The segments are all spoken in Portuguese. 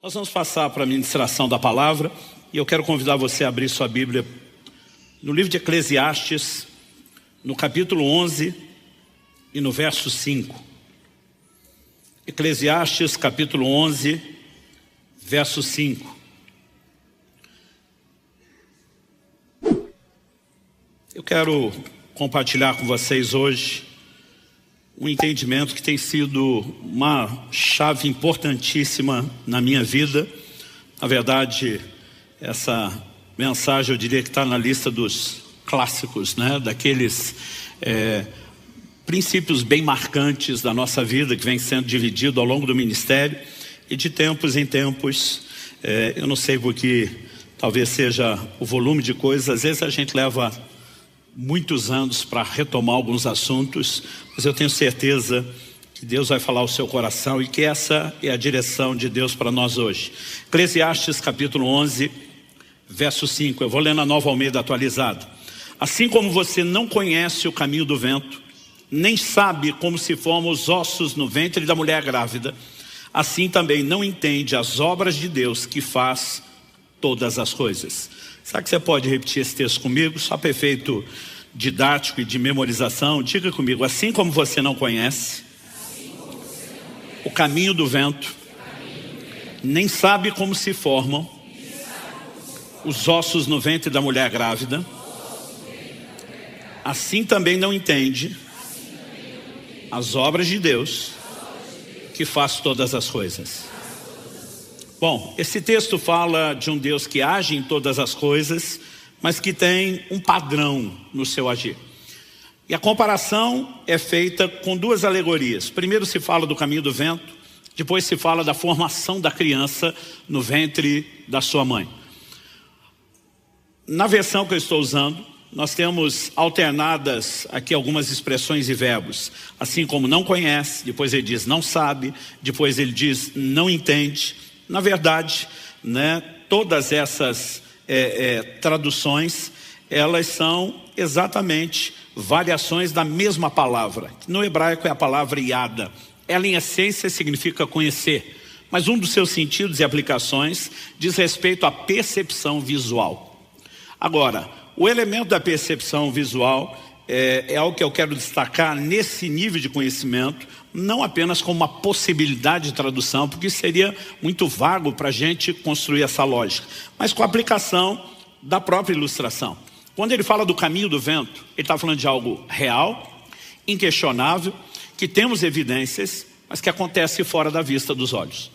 Nós vamos passar para a ministração da palavra e eu quero convidar você a abrir sua Bíblia no livro de Eclesiastes, no capítulo 11 e no verso 5. Eclesiastes, capítulo 11, verso 5. Eu quero compartilhar com vocês hoje um entendimento que tem sido uma chave importantíssima na minha vida. Na verdade, essa mensagem eu diria que está na lista dos clássicos, né? Daqueles princípios bem marcantes da nossa vida, que vem sendo dividido ao longo do ministério, e de tempos em tempos, eu não sei porque talvez seja o volume de coisas, às vezes a gente leva muitos anos para retomar alguns assuntos, mas eu tenho certeza que Deus vai falar ao seu coração e que essa é a direção de Deus para nós hoje. Eclesiastes capítulo 11, verso 5, eu vou ler na Nova Almeida atualizada. Assim como você não conhece o caminho do vento, nem sabe como se formam os ossos no ventre da mulher grávida, assim também não entende as obras de Deus que faz todas as coisas. Será que você pode repetir esse texto comigo? Só para efeito didático e de memorização. Diga comigo: assim como você não conhece o caminho do vento, nem sabe como se formam os ossos no ventre da mulher grávida, assim também não entende as obras de Deus que faz todas as coisas. Bom, esse texto fala de um Deus que age em todas as coisas, mas que tem um padrão no seu agir. E a comparação é feita com duas alegorias. Primeiro se fala do caminho do vento, depois se fala da formação da criança no ventre da sua mãe. Na versão que eu estou usando, nós temos alternadas aqui algumas expressões e verbos. Assim como não conhece, depois ele diz não sabe, depois ele diz não entende. Na verdade, né, todas essas traduções, elas são exatamente variações da mesma palavra. No hebraico é a palavra iada. Ela em essência significa conhecer, mas um dos seus sentidos e aplicações diz respeito à percepção visual. Agora, o elemento da percepção visual é algo que eu quero destacar nesse nível de conhecimento, não apenas como uma possibilidade de tradução, porque isso seria muito vago para a gente construir essa lógica, mas com a aplicação da própria ilustração. Quando ele fala do caminho do vento, ele está falando de algo real, inquestionável, que temos evidências, mas que acontece fora da vista dos olhos.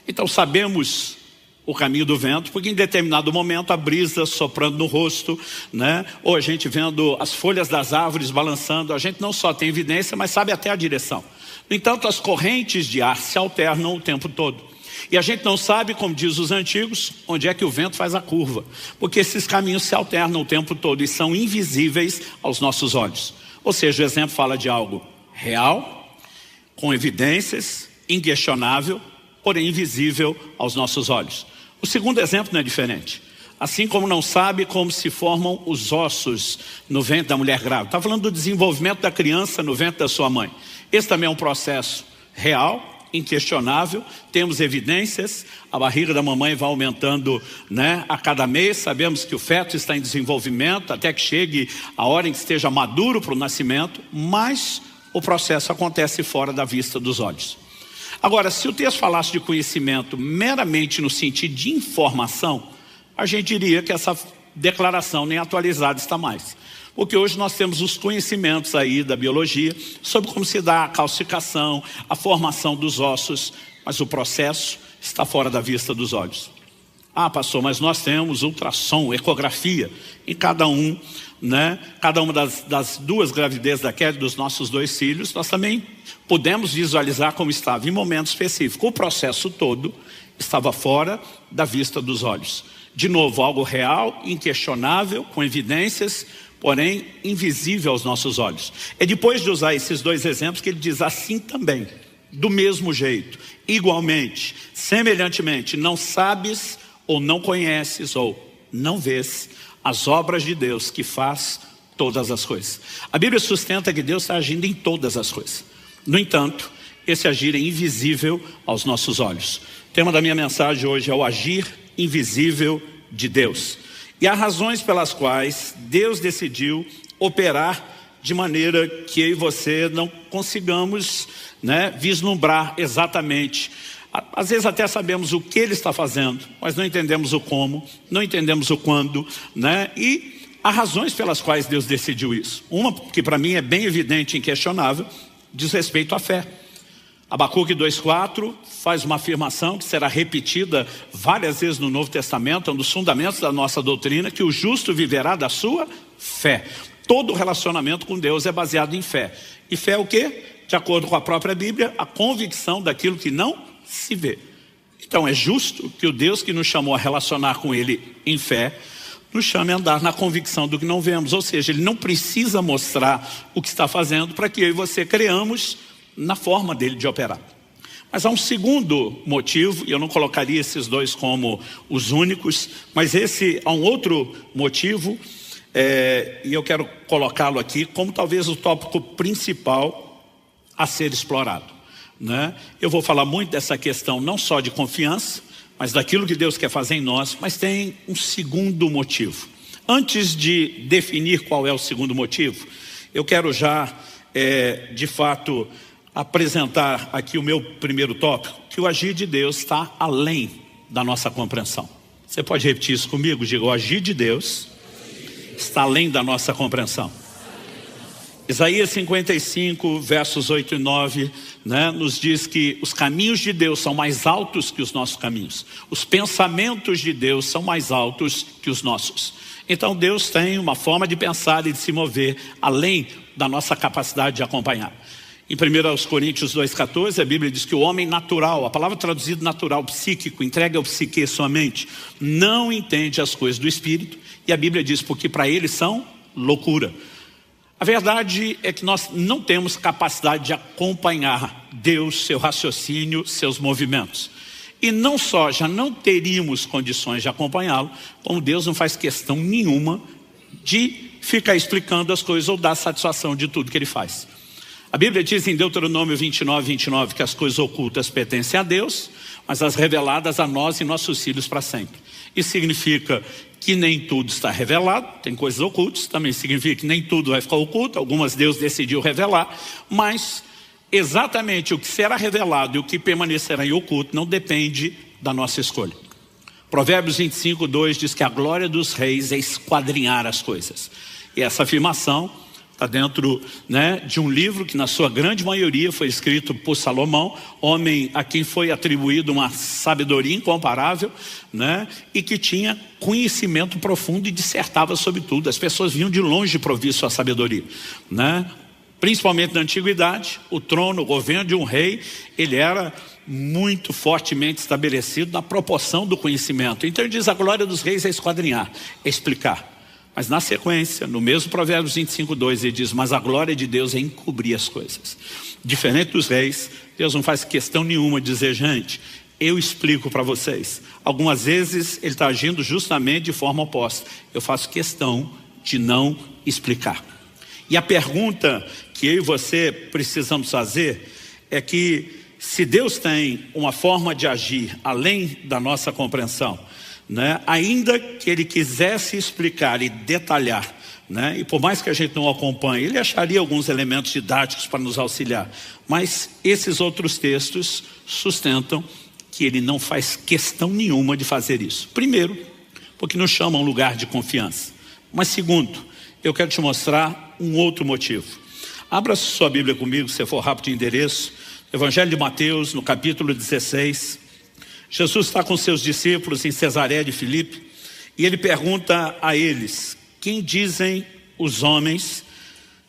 Então sabemos o caminho do vento, porque em determinado momento a brisa soprando no rosto, né? Ou a gente vendo as folhas das árvores balançando, a gente não só tem evidência, mas sabe até a direção. No entanto, as correntes de ar se alternam o tempo todo. E a gente não sabe, como diz os antigos, onde é que o vento faz a curva, porque esses caminhos se alternam o tempo todo e são invisíveis aos nossos olhos. Ou seja, o exemplo fala de algo real, com evidências, inquestionável, porém invisível aos nossos olhos. O segundo exemplo não é diferente. Assim como não sabe como se formam os ossos no ventre da mulher grávida. Está falando do desenvolvimento da criança no ventre da sua mãe. Esse também é um processo real, inquestionável. Temos evidências. A barriga da mamãe vai aumentando, né, a cada mês. Sabemos que o feto está em desenvolvimento até que chegue a hora em que esteja maduro para o nascimento. Mas o processo acontece fora da vista dos olhos. Agora, se o texto falasse de conhecimento meramente no sentido de informação, a gente diria que essa declaração nem atualizada está mais. Porque hoje nós temos os conhecimentos aí da biologia sobre como se dá a calcificação, a formação dos ossos, mas o processo está fora da vista dos olhos. Ah, pastor, mas nós temos ultrassom, ecografia em cada um, né? Cada uma das duas gravidezes da Kelly, dos nossos 2 filhos, nós também podemos visualizar como estava em momento específico. O processo todo estava fora da vista dos olhos. De novo, algo real, inquestionável, com evidências, porém invisível aos nossos olhos. É depois de usar esses 2 exemplos que ele diz assim também, do mesmo jeito, igualmente, semelhantemente, não sabes ou não conheces ou não vês as obras de Deus que faz todas as coisas. A Bíblia sustenta que Deus está agindo em todas as coisas. No entanto, esse agir é invisível aos nossos olhos. O tema da minha mensagem hoje é o agir invisível de Deus. E há razões pelas quais Deus decidiu operar de maneira que eu e você não consigamos, vislumbrar exatamente. Às vezes até sabemos o que Ele está fazendo, mas não entendemos o como, não entendemos o quando, E há razões pelas quais Deus decidiu isso. Uma que para mim é bem evidente e inquestionável, diz respeito à fé. Abacuque 2,4 faz uma afirmação que será repetida várias vezes no Novo Testamento, é um dos fundamentos da nossa doutrina, que o justo viverá da sua fé. Todo relacionamento com Deus é baseado em fé. E fé é o quê? De acordo com a própria Bíblia, a convicção daquilo que não se vê. Então é justo que o Deus que nos chamou a relacionar com Ele em fé, nos chame a andar na convicção do que não vemos. Ou seja, Ele não precisa mostrar o que está fazendo para que eu e você creamos na forma dele de operar. Mas há um segundo motivo, e eu não colocaria esses dois como os únicos, mas há um outro motivo, e eu quero colocá-lo aqui como talvez o tópico principal a ser explorado. Eu vou falar muito dessa questão não só de confiança, mas daquilo que Deus quer fazer em nós, mas tem um segundo motivo. Antes de definir qual é o segundo motivo, eu quero já, de fato, apresentar aqui o meu primeiro tópico, que o agir de Deus está além da nossa compreensão. Você pode repetir isso comigo? Diga, o agir de Deus está além da nossa compreensão. Isaías 55, versos 8 e 9, nos diz que os caminhos de Deus são mais altos que os nossos caminhos. Os pensamentos de Deus são mais altos que os nossos. Então Deus tem uma forma de pensar e de se mover além da nossa capacidade de acompanhar. Em 1 Coríntios 2,14, a Bíblia diz que o homem natural, a palavra traduzida natural, psíquico, entregue ao psique sua mente, não entende as coisas do Espírito. E a Bíblia diz, porque para ele são loucura. A verdade é que nós não temos capacidade de acompanhar Deus, seu raciocínio, seus movimentos. E não só já não teríamos condições de acompanhá-lo, como Deus não faz questão nenhuma de ficar explicando as coisas ou dar satisfação de tudo que Ele faz. A Bíblia diz em Deuteronômio 29 que as coisas ocultas pertencem a Deus, mas as reveladas a nós e nossos filhos para sempre. Isso significa que nem tudo está revelado, tem coisas ocultas, também significa que nem tudo vai ficar oculto, algumas Deus decidiu revelar, mas exatamente o que será revelado e o que permanecerá em oculto não depende da nossa escolha. Provérbios 25:2 diz que a glória dos reis é esquadrinhar as coisas. E essa afirmação está dentro de um livro que na sua grande maioria foi escrito por Salomão, homem a quem foi atribuído uma sabedoria incomparável, e que tinha conhecimento profundo e dissertava sobre tudo. As pessoas vinham de longe para ouvir sua sabedoria. Principalmente na antiguidade, o trono, o governo de um rei, ele era muito fortemente estabelecido na proporção do conhecimento. Então ele diz, a glória dos reis é esquadrinhar, é explicar. Mas na sequência, no mesmo Provérbios 25:2, ele diz, mas a glória de Deus é encobrir as coisas. Diferente dos reis, Deus não faz questão nenhuma de dizer, gente, eu explico para vocês. Algumas vezes ele está agindo justamente de forma oposta. Eu faço questão de não explicar. E a pergunta que eu e você precisamos fazer é que se Deus tem uma forma de agir além da nossa compreensão, ainda que Ele quisesse explicar e detalhar, e por mais que a gente não acompanhe, Ele acharia alguns elementos didáticos para nos auxiliar, mas esses outros textos sustentam que Ele não faz questão nenhuma de fazer isso. Primeiro, porque nos chama a um lugar de confiança. Mas segundo, eu quero te mostrar um outro motivo. Abra sua Bíblia comigo, se for rápido de endereço, Evangelho de Mateus, no capítulo 16. Jesus está com seus discípulos em Cesareia de Filipe e ele pergunta a eles, quem dizem os homens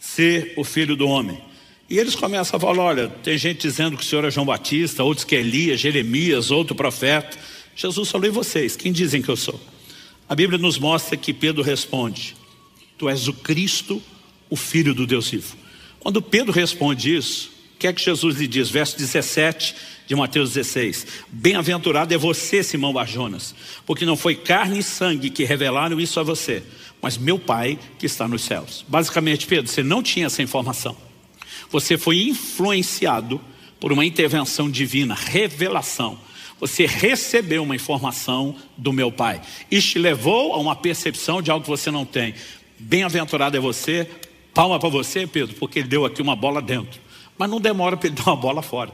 ser o Filho do Homem? E eles começam a falar, olha, tem gente dizendo que o Senhor é João Batista, outros que é Elias, Jeremias, outro profeta. Jesus falou, e vocês, quem dizem que eu sou? A Bíblia nos mostra que Pedro responde, tu és o Cristo, o Filho do Deus vivo. Quando Pedro responde isso, o que é que Jesus lhe diz? Verso 17 de Mateus 16. Bem-aventurado é você, Simão Bar-Jonas, porque não foi carne e sangue que revelaram isso a você, mas meu Pai que está nos céus. Basicamente, Pedro, você não tinha essa informação. Você foi influenciado por uma intervenção divina, revelação. Você recebeu uma informação do meu Pai. Isso te levou a uma percepção de algo que você não tem. Bem-aventurado é você, palma para você, Pedro, porque ele deu aqui uma bola dentro. Mas não demora para ele dar uma bola fora.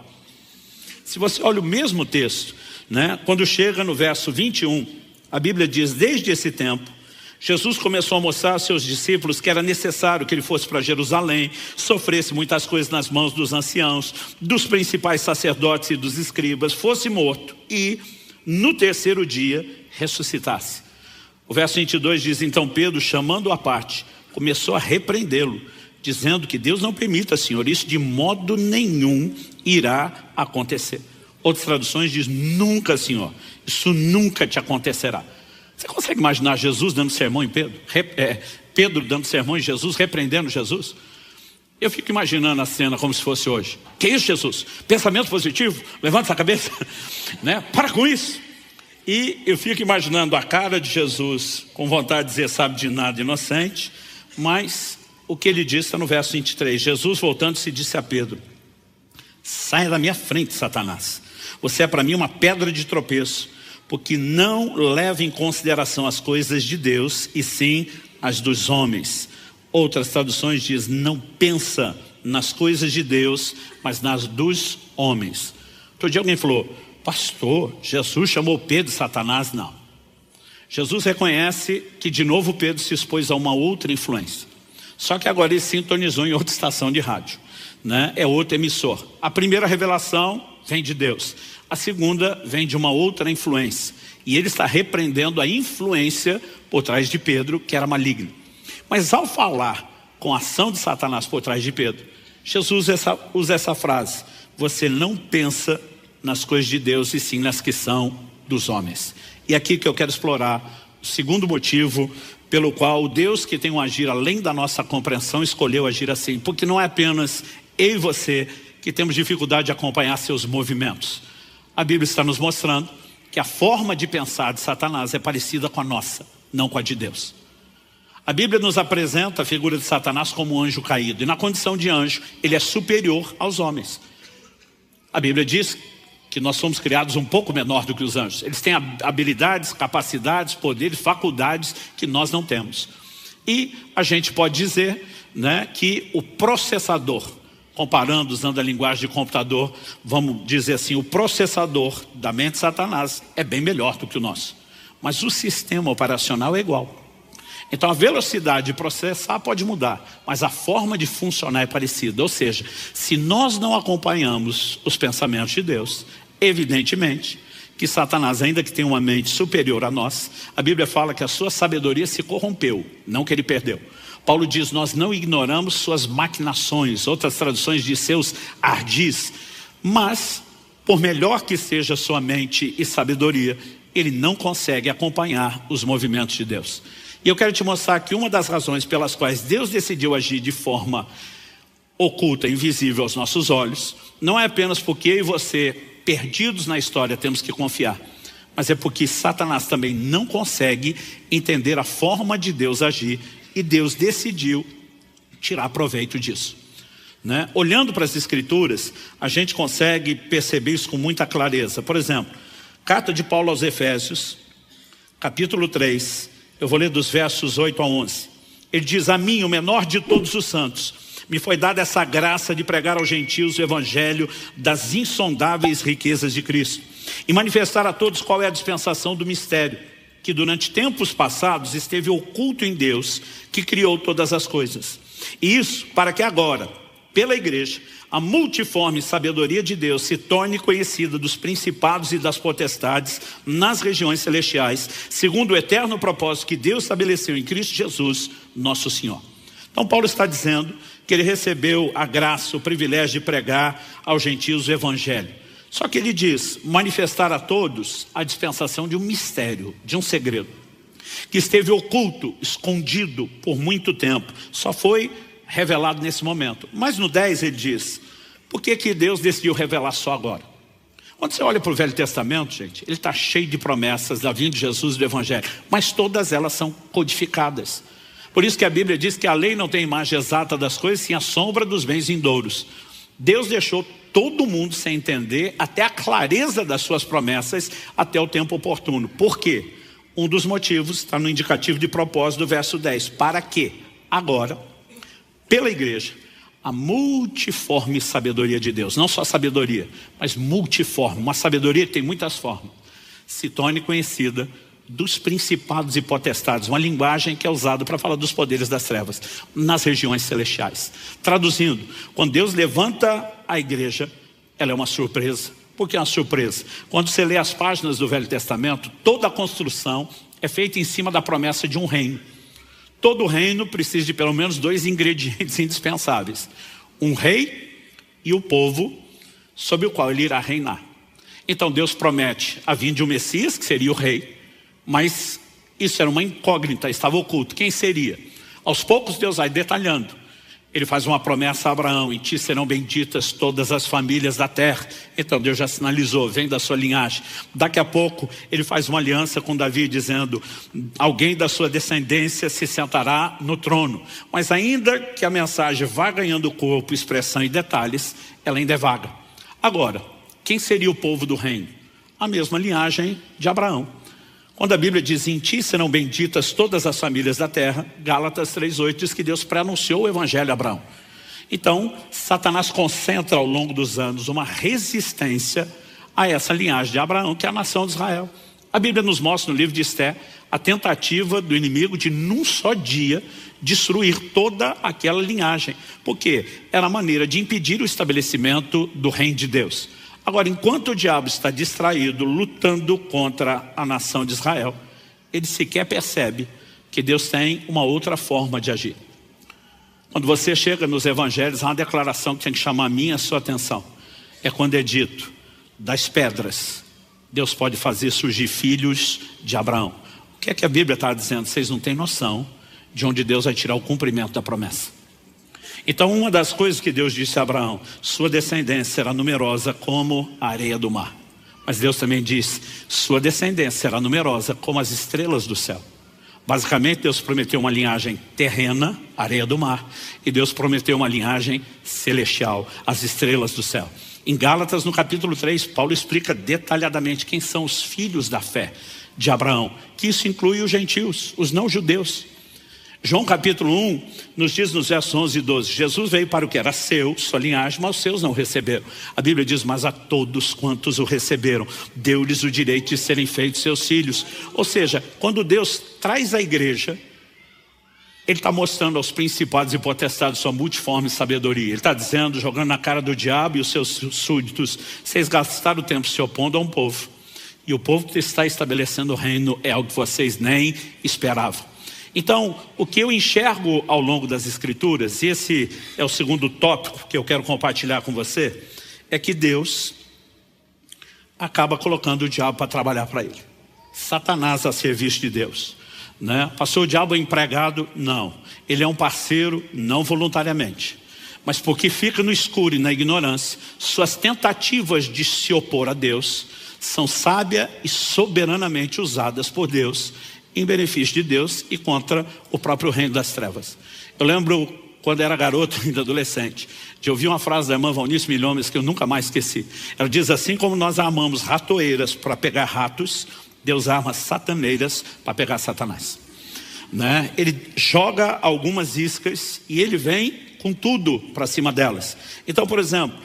Se você olha o mesmo texto, né, quando chega no verso 21, a Bíblia diz, desde esse tempo, Jesus começou a mostrar aos seus discípulos que era necessário que ele fosse para Jerusalém, sofresse muitas coisas nas mãos dos anciãos, dos principais sacerdotes e dos escribas, fosse morto e no terceiro dia ressuscitasse. O verso 22 diz, então Pedro, chamando-o à parte, começou a repreendê-lo, dizendo que Deus não permita, Senhor, isso de modo nenhum irá acontecer. Outras traduções dizem, nunca, Senhor, isso nunca te acontecerá. Você consegue imaginar Jesus dando sermão em Pedro? Pedro dando sermão em Jesus, repreendendo Jesus? Eu fico imaginando a cena como se fosse hoje. Que isso, Jesus? Pensamento positivo? Levanta essa cabeça. Né? Para com isso. E eu fico imaginando a cara de Jesus, com vontade de dizer, sabe de nada, inocente. Mas o que ele diz está no verso 23. Jesus, voltando-se, disse a Pedro, saia da minha frente, Satanás. Você é para mim uma pedra de tropeço, porque não leva em consideração as coisas de Deus, e sim as dos homens. Outras traduções dizem, não pensa nas coisas de Deus, mas nas dos homens. Outro dia alguém falou, pastor, Jesus chamou Pedro de Satanás? Não. Jesus reconhece que de novo Pedro se expôs a uma outra influência. Só que agora ele sintonizou em outra estação de rádio, né? É outro emissor. A primeira revelação vem de Deus. A segunda vem de uma outra influência. E ele está repreendendo a influência por trás de Pedro, que era maligna. Mas ao falar com a ação de Satanás por trás de Pedro, Jesus usa essa frase, você não pensa nas coisas de Deus e sim nas que são dos homens. E aqui que eu quero explorar o segundo motivo pelo qual o Deus que tem um agir além da nossa compreensão escolheu agir assim. Porque não é apenas eu e você que temos dificuldade de acompanhar seus movimentos. A Bíblia está nos mostrando que a forma de pensar de Satanás é parecida com a nossa, não com a de Deus. A Bíblia nos apresenta a figura de Satanás como um anjo caído. E na condição de anjo, ele é superior aos homens. A Bíblia diz que nós somos criados um pouco menor do que os anjos. Eles têm habilidades, capacidades, poderes, faculdades que nós não temos. E a gente pode dizer, né, que o processador, comparando, usando a linguagem de computador, vamos dizer assim, o processador da mente de Satanás é bem melhor do que o nosso. Mas o sistema operacional é igual. Então a velocidade de processar pode mudar, mas a forma de funcionar é parecida. Ou seja, se nós não acompanhamos os pensamentos de Deus, evidentemente que Satanás, ainda que tenha uma mente superior a nós, a Bíblia fala que a sua sabedoria se corrompeu, não que ele perdeu. Paulo diz, nós não ignoramos suas maquinações, outras traduções dizem seus ardis, mas por melhor que seja sua mente e sabedoria, ele não consegue acompanhar os movimentos de Deus. E eu quero te mostrar que uma das razões pelas quais Deus decidiu agir de forma oculta, invisível aos nossos olhos, não é apenas porque eu e você, perdidos na história, temos que confiar, mas é porque Satanás também não consegue entender a forma de Deus agir, e Deus decidiu tirar proveito disso, né? Olhando para as Escrituras, a gente consegue perceber isso com muita clareza. Por exemplo, carta de Paulo aos Efésios, capítulo 3, eu vou ler dos versos 8 a 11. Ele diz, a mim, o menor de todos os santos, me foi dada essa graça de pregar aos gentios o evangelho das insondáveis riquezas de Cristo e manifestar a todos qual é a dispensação do mistério, que durante tempos passados esteve oculto em Deus, que criou todas as coisas. E isso para que agora, pela igreja, a multiforme sabedoria de Deus se torne conhecida dos principados e das potestades nas regiões celestiais, segundo o eterno propósito que Deus estabeleceu em Cristo Jesus, nosso Senhor. Então Paulo está dizendo que ele recebeu a graça, o privilégio de pregar aos gentios o evangelho. Só que ele diz, manifestar a todos a dispensação de um mistério, de um segredo, que esteve oculto, escondido por muito tempo, só foi revelado nesse momento. Mas no 10 ele diz, por que que Deus decidiu revelar só agora? Quando você olha para o Velho Testamento, gente, ele está cheio de promessas da vinda de Jesus e do evangelho, mas todas elas são codificadas. Por isso que a Bíblia diz que a lei não tem imagem exata das coisas, sim a sombra dos bens vindouros. Deus deixou todo mundo sem entender até a clareza das suas promessas até o tempo oportuno. Por quê? Um dos motivos está no indicativo de propósito do verso 10. Para que agora, pela igreja, a multiforme sabedoria de Deus, não só sabedoria, mas multiforme, uma sabedoria que tem muitas formas, se torne conhecida dos principados e potestades, uma linguagem que é usada para falar dos poderes das trevas, nas regiões celestiais. Traduzindo, quando Deus levanta a igreja, ela é uma surpresa. Por que é uma surpresa? Quando você lê as páginas do Velho Testamento, toda a construção é feita em cima da promessa de um reino. Todo reino precisa de pelo menos 2 ingredientes indispensáveis: um rei e o povo sobre o qual ele irá reinar. Então Deus promete a vinda de um Messias, que seria o rei, mas isso era uma incógnita, estava oculto. Quem seria? Aos poucos Deus vai detalhando. Ele faz uma promessa a Abraão: em ti serão benditas todas as famílias da terra. Então Deus já sinalizou, vem da sua linhagem. Daqui a pouco ele faz uma aliança com Davi, dizendo: alguém da sua descendência se sentará no trono. Mas ainda que a mensagem vá ganhando corpo, expressão e detalhes, ela ainda é vaga. Agora, quem seria o povo do reino? A mesma linhagem de Abraão. Quando a Bíblia diz: em ti serão benditas todas as famílias da terra, Gálatas 3:8 diz que Deus pré-anunciou o evangelho a Abraão. Então, Satanás concentra ao longo dos anos uma resistência a essa linhagem de Abraão, que é a nação de Israel. A Bíblia nos mostra no livro de Esté a tentativa do inimigo de, num só dia, destruir toda aquela linhagem, porque era a maneira de impedir o estabelecimento do reino de Deus. Agora, enquanto o diabo está distraído, lutando contra a nação de Israel, ele sequer percebe que Deus tem uma outra forma de agir. Quando você chega nos evangelhos, há uma declaração que tem que chamar a minha e a sua atenção. É quando é dito: das pedras, Deus pode fazer surgir filhos de Abraão. O que é que a Bíblia está dizendo? Vocês não têm noção de onde Deus vai tirar o cumprimento da promessa. Então, uma das coisas que Deus disse a Abraão: sua descendência será numerosa como a areia do mar. Mas Deus também disse: sua descendência será numerosa como as estrelas do céu. Basicamente, Deus prometeu uma linhagem terrena, areia do mar, e Deus prometeu uma linhagem celestial, as estrelas do céu. Em Gálatas, no capítulo 3, Paulo explica detalhadamente quem são os filhos da fé de Abraão, que isso inclui os gentios, os não-judeus. João capítulo 1 nos diz nos versos 11 e 12: Jesus veio para o que era seu, sua linhagem, mas os seus não receberam. A Bíblia diz: mas a todos quantos o receberam, deu-lhes o direito de serem feitos seus filhos. Ou seja, quando Deus traz a igreja, Ele está mostrando aos principados e potestades sua multiforme sabedoria. Ele está dizendo, jogando na cara do diabo e os seus súditos: vocês gastaram o tempo se opondo a um povo, e o povo que está estabelecendo o reino é algo que vocês nem esperavam. Então, o que eu enxergo ao longo das Escrituras, e esse é o segundo tópico que eu quero compartilhar com você, é que Deus acaba colocando o diabo para trabalhar para ele. Satanás a serviço de Deus, né? Passou o diabo empregado? Não. Ele é um parceiro, não voluntariamente, mas porque fica no escuro e na ignorância, suas tentativas de se opor a Deus são sábia e soberanamente usadas por Deus, em benefício de Deus e contra o próprio reino das trevas. Eu lembro, quando era garoto, ainda adolescente, de ouvir uma frase da irmã Valnice Milhomes que eu nunca mais esqueci. Ela diz: assim como nós armamos ratoeiras para pegar ratos, Deus arma sataneiras para pegar Satanás, né? Ele joga algumas iscas e ele vem com tudo para cima delas. Então, por exemplo,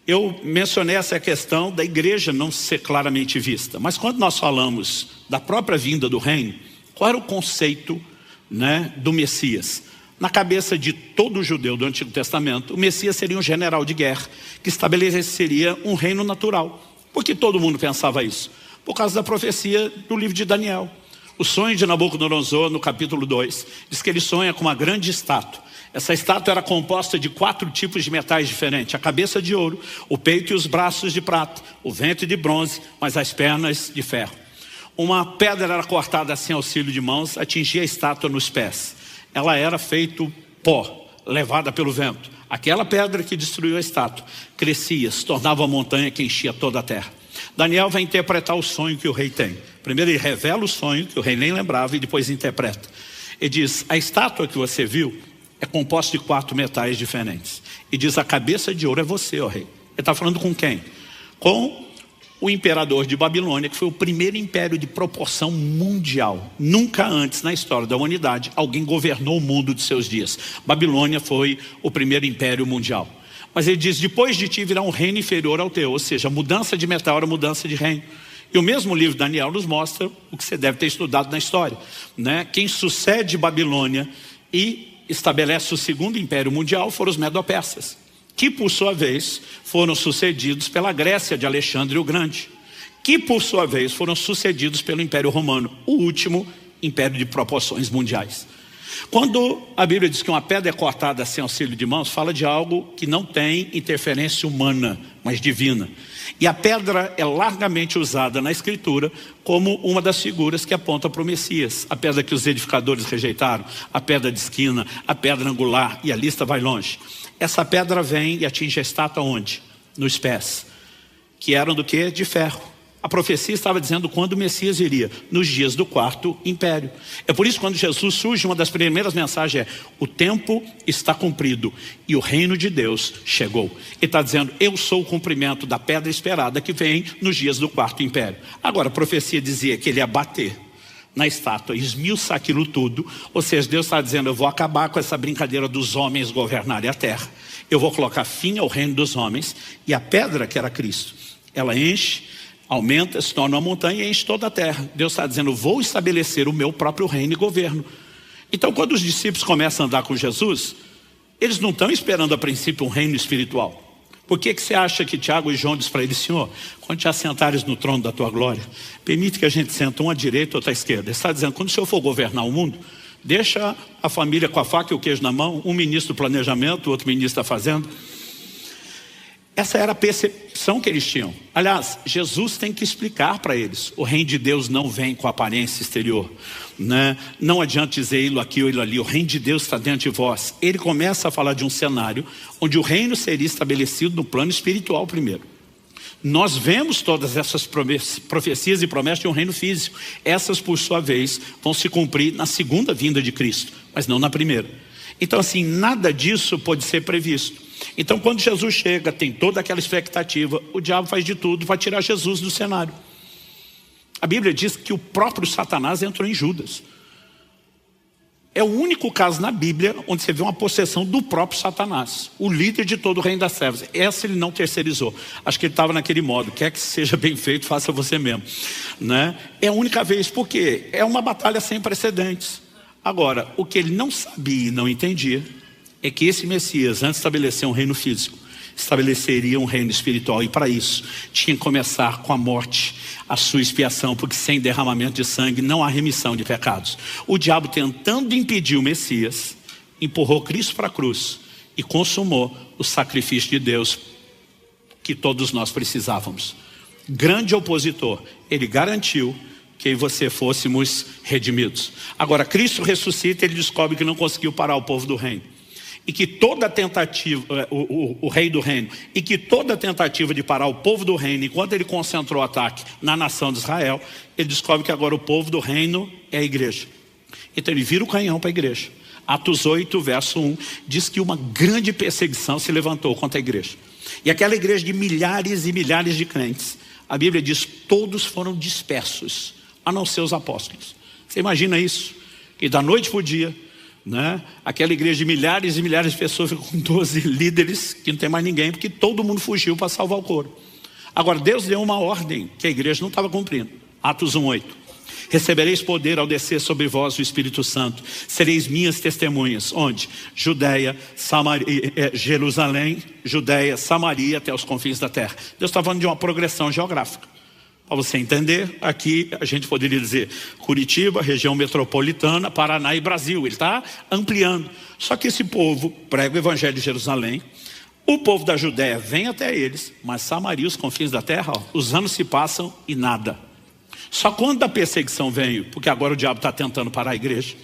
eu mencionei essa questão da igreja não ser claramente vista, mas quando nós falamos da própria vinda do reino, qual era o conceito, né, do Messias? Na cabeça de todo judeu do Antigo Testamento, o Messias seria um general de guerra que estabeleceria um reino natural. Por que todo mundo pensava isso? Por causa da profecia do livro de Daniel. O sonho de Nabucodonosor, no capítulo 2, diz que ele sonha com uma grande estátua. Essa estátua era composta de 4 tipos de metais diferentes: a cabeça de ouro, o peito e os braços de prata, o ventre de bronze, mas as pernas de ferro. Uma pedra era cortada sem auxílio de mãos, atingia a estátua nos pés. Ela era feito pó, levada pelo vento. Aquela pedra que destruiu a estátua crescia, se tornava uma montanha que enchia toda a terra. Daniel vai interpretar o sonho que o rei tem. Primeiro ele revela o sonho, que o rei nem lembrava, e depois interpreta. Ele diz: a estátua que você viu é composto de 4 metais diferentes. E diz: a cabeça de ouro é você, ó rei. Ele está falando com quem? Com o imperador de Babilônia, que foi o primeiro império de proporção mundial. Nunca antes na história da humanidade alguém governou o mundo de seus dias. Babilônia foi o primeiro império mundial. Mas ele diz: depois de ti virá um reino inferior ao teu. Ou seja, mudança de metal era mudança de reino. E o mesmo livro de Daniel nos mostra o que você deve ter estudado na história, né? Quem sucede Babilônia e estabelece o segundo império mundial foram os Medo-Persas, que por sua vez foram sucedidos pela Grécia de Alexandre o Grande, que por sua vez foram sucedidos pelo Império Romano, o último império de proporções mundiais. Quando a Bíblia diz que uma pedra é cortada sem auxílio de mãos, fala de algo que não tem interferência humana, mas divina. E a pedra é largamente usada na Escritura como uma das figuras que aponta para o Messias. A pedra que os edificadores rejeitaram, a pedra de esquina, a pedra angular, e a lista vai longe. Essa pedra vem e atinge a estátua onde? Nos pés, que eram do quê? De ferro. A profecia estava dizendo quando o Messias iria, nos dias do 4º império. É por isso que quando Jesus surge, uma das primeiras mensagens é: o tempo está cumprido e o reino de Deus chegou. Ele está dizendo: eu sou o cumprimento da pedra esperada que vem nos dias do 4º império. Agora, a profecia dizia que ele ia bater na estátua, esmiuçar aquilo tudo. Ou seja, Deus está dizendo: eu vou acabar com essa brincadeira dos homens governarem a terra. Eu vou colocar fim ao reino dos homens. E a pedra, que era Cristo, ela enche, aumenta, se torna uma montanha e enche toda a terra. Deus está dizendo: vou estabelecer o meu próprio reino e governo. Então, quando os discípulos começam a andar com Jesus, eles não estão esperando a princípio um reino espiritual. Por que você acha que Tiago e João diz para ele: Senhor, quando te assentares no trono da tua glória, permite que a gente sente um à direita e outro à esquerda? Ele está dizendo: quando o Senhor for governar o mundo, deixa a família com a faca e o queijo na mão, um ministro do planejamento, o outro ministro da fazenda. Essa era a percepção que eles tinham. Aliás, Jesus tem que explicar para eles: o reino de Deus não vem com aparência exterior, né? Não adianta dizer ele aqui ou ele ali. O reino de Deus está dentro de vós. Ele começa a falar de um cenário onde o reino seria estabelecido no plano espiritual primeiro. Nós vemos todas essas profecias e promessas de um reino físico. Essas, por sua vez, vão se cumprir na segunda vinda de Cristo, mas não na primeira. Então, assim, nada disso pode ser previsto. Então, quando Jesus chega, tem toda aquela expectativa, o diabo faz de tudo para tirar Jesus do cenário. A Bíblia diz que o próprio Satanás entrou em Judas. É o único caso na Bíblia onde você vê uma possessão do próprio Satanás, o líder de todo o reino das trevas. Essa ele não terceirizou. Acho que ele estava naquele modo: quer que seja bem feito, faça você mesmo, né? É a única vez, porque é uma batalha sem precedentes. Agora, o que ele não sabia e não entendia é que esse Messias, antes de estabelecer um reino físico, estabeleceria um reino espiritual. E para isso, tinha que começar com a morte, a sua expiação, porque sem derramamento de sangue não há remissão de pecados. O diabo, tentando impedir o Messias, empurrou Cristo para a cruz e consumou o sacrifício de Deus que todos nós precisávamos. Grande opositor, ele garantiu que eu e você fôssemos redimidos. Agora, Cristo ressuscita, ele descobre que não conseguiu parar o povo do reino. E que toda tentativa, o rei do reino, e que toda tentativa de parar o povo do reino, enquanto ele concentrou o ataque na nação de Israel, ele descobre que agora o povo do reino é a igreja. Então ele vira o canhão para a igreja. Atos 8, verso 1, diz que uma grande perseguição se levantou contra a igreja. E aquela igreja de milhares e milhares de crentes, a Bíblia diz, todos foram dispersos, a não ser os apóstolos. Você imagina isso? Que da noite para o dia, né? Aquela igreja de milhares e milhares de pessoas fica com 12 líderes, que não tem mais ninguém, porque todo mundo fugiu para salvar o coro. Agora, Deus deu uma ordem que a igreja não estava cumprindo. Atos 1:8. Recebereis poder ao descer sobre vós o Espírito Santo. Sereis minhas testemunhas. Onde? Judeia, Samaria, Jerusalém, Judeia, Samaria, até os confins da terra. Deus está falando de uma progressão geográfica. Para você entender, aqui a gente poderia dizer Curitiba, região metropolitana, Paraná e Brasil. Ele está ampliando. Só que esse povo prega o evangelho de Jerusalém. O povo da Judéia vem até eles, mas Samaria, os confins da terra, os anos se passam e nada. Só quando a perseguição veio, porque agora o diabo está tentando parar a igreja,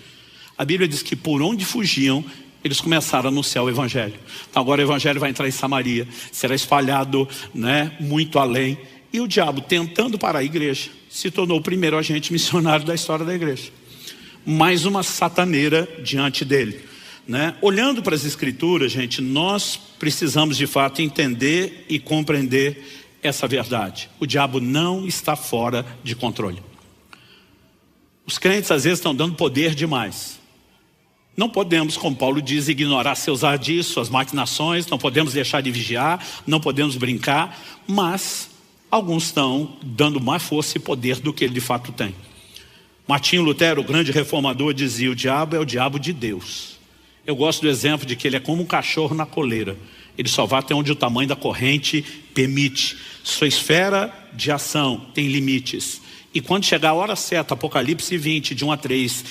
a Bíblia diz que por onde fugiam, eles começaram a anunciar o evangelho. Então agora o evangelho vai entrar em Samaria, será espalhado, né, muito além. E o diabo, tentando parar a igreja, se tornou o primeiro agente missionário da história da igreja. Mais uma sataneira diante dele. né? Olhando para as escrituras, gente, nós precisamos de fato entender e compreender essa verdade. O diabo não está fora de controle. Os crentes às vezes estão dando poder demais. Não podemos, como Paulo diz, ignorar seus ardis, suas maquinações, não podemos deixar de vigiar, não podemos brincar, mas alguns estão dando mais força e poder do que ele de fato tem. Martinho Lutero, o grande reformador, dizia: o diabo é o diabo de Deus. Eu gosto do exemplo de que ele é como um cachorro na coleira. Ele só vai até onde o tamanho da corrente permite. Sua esfera de ação tem limites. E quando chegar a hora certa, Apocalipse 20, de 1 a 3,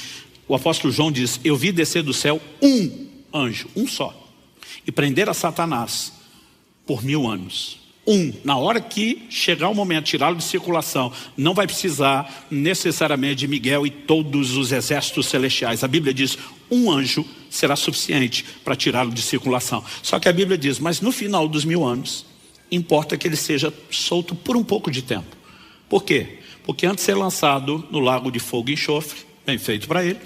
o apóstolo João diz: eu vi descer do céu um anjo, um só, e prender a Satanás por 1000 anos. Na hora que chegar o momento de tirá-lo de circulação, não vai precisar necessariamente de Miguel e todos os exércitos celestiais. A Bíblia diz: um anjo será suficiente para tirá-lo de circulação. Só que a Bíblia diz: mas no final dos 1000 anos, importa que ele seja solto por um pouco de tempo. Por quê? Porque antes de ser lançado no lago de fogo e enxofre, bem feito para ele,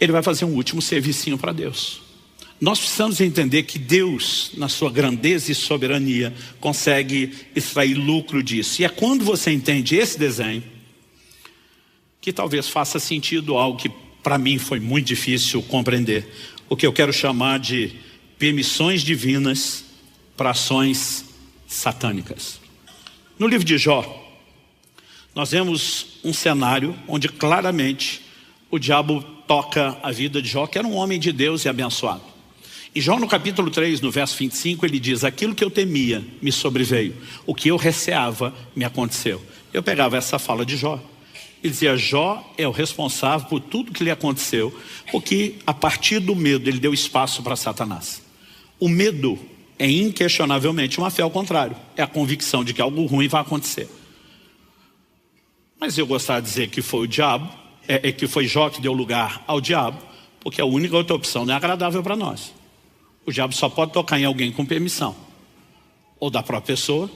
ele vai fazer um último servicinho para Deus. Nós precisamos entender que Deus, na sua grandeza e soberania, consegue extrair lucro disso. E é quando você entende esse desenho que talvez faça sentido algo que para mim foi muito difícil compreender. O que eu quero chamar de permissões divinas para ações satânicas. No livro de Jó, nós vemos um cenário onde claramente o diabo toca a vida de Jó, que era um homem de Deus e abençoado. E Jó, no capítulo 3, no verso 25, ele diz: aquilo que eu temia me sobreveio, o que eu receava me aconteceu. Eu pegava essa fala de Jó, ele dizia: Jó é o responsável por tudo que lhe aconteceu, porque a partir do medo ele deu espaço para Satanás. O medo é inquestionavelmente uma fé ao contrário, é a convicção de que algo ruim vai acontecer. Mas eu gostaria de dizer que foi o diabo, que foi Jó que deu lugar ao diabo, porque a única outra opção não é agradável para nós. O diabo só pode tocar em alguém com permissão, ou da própria pessoa,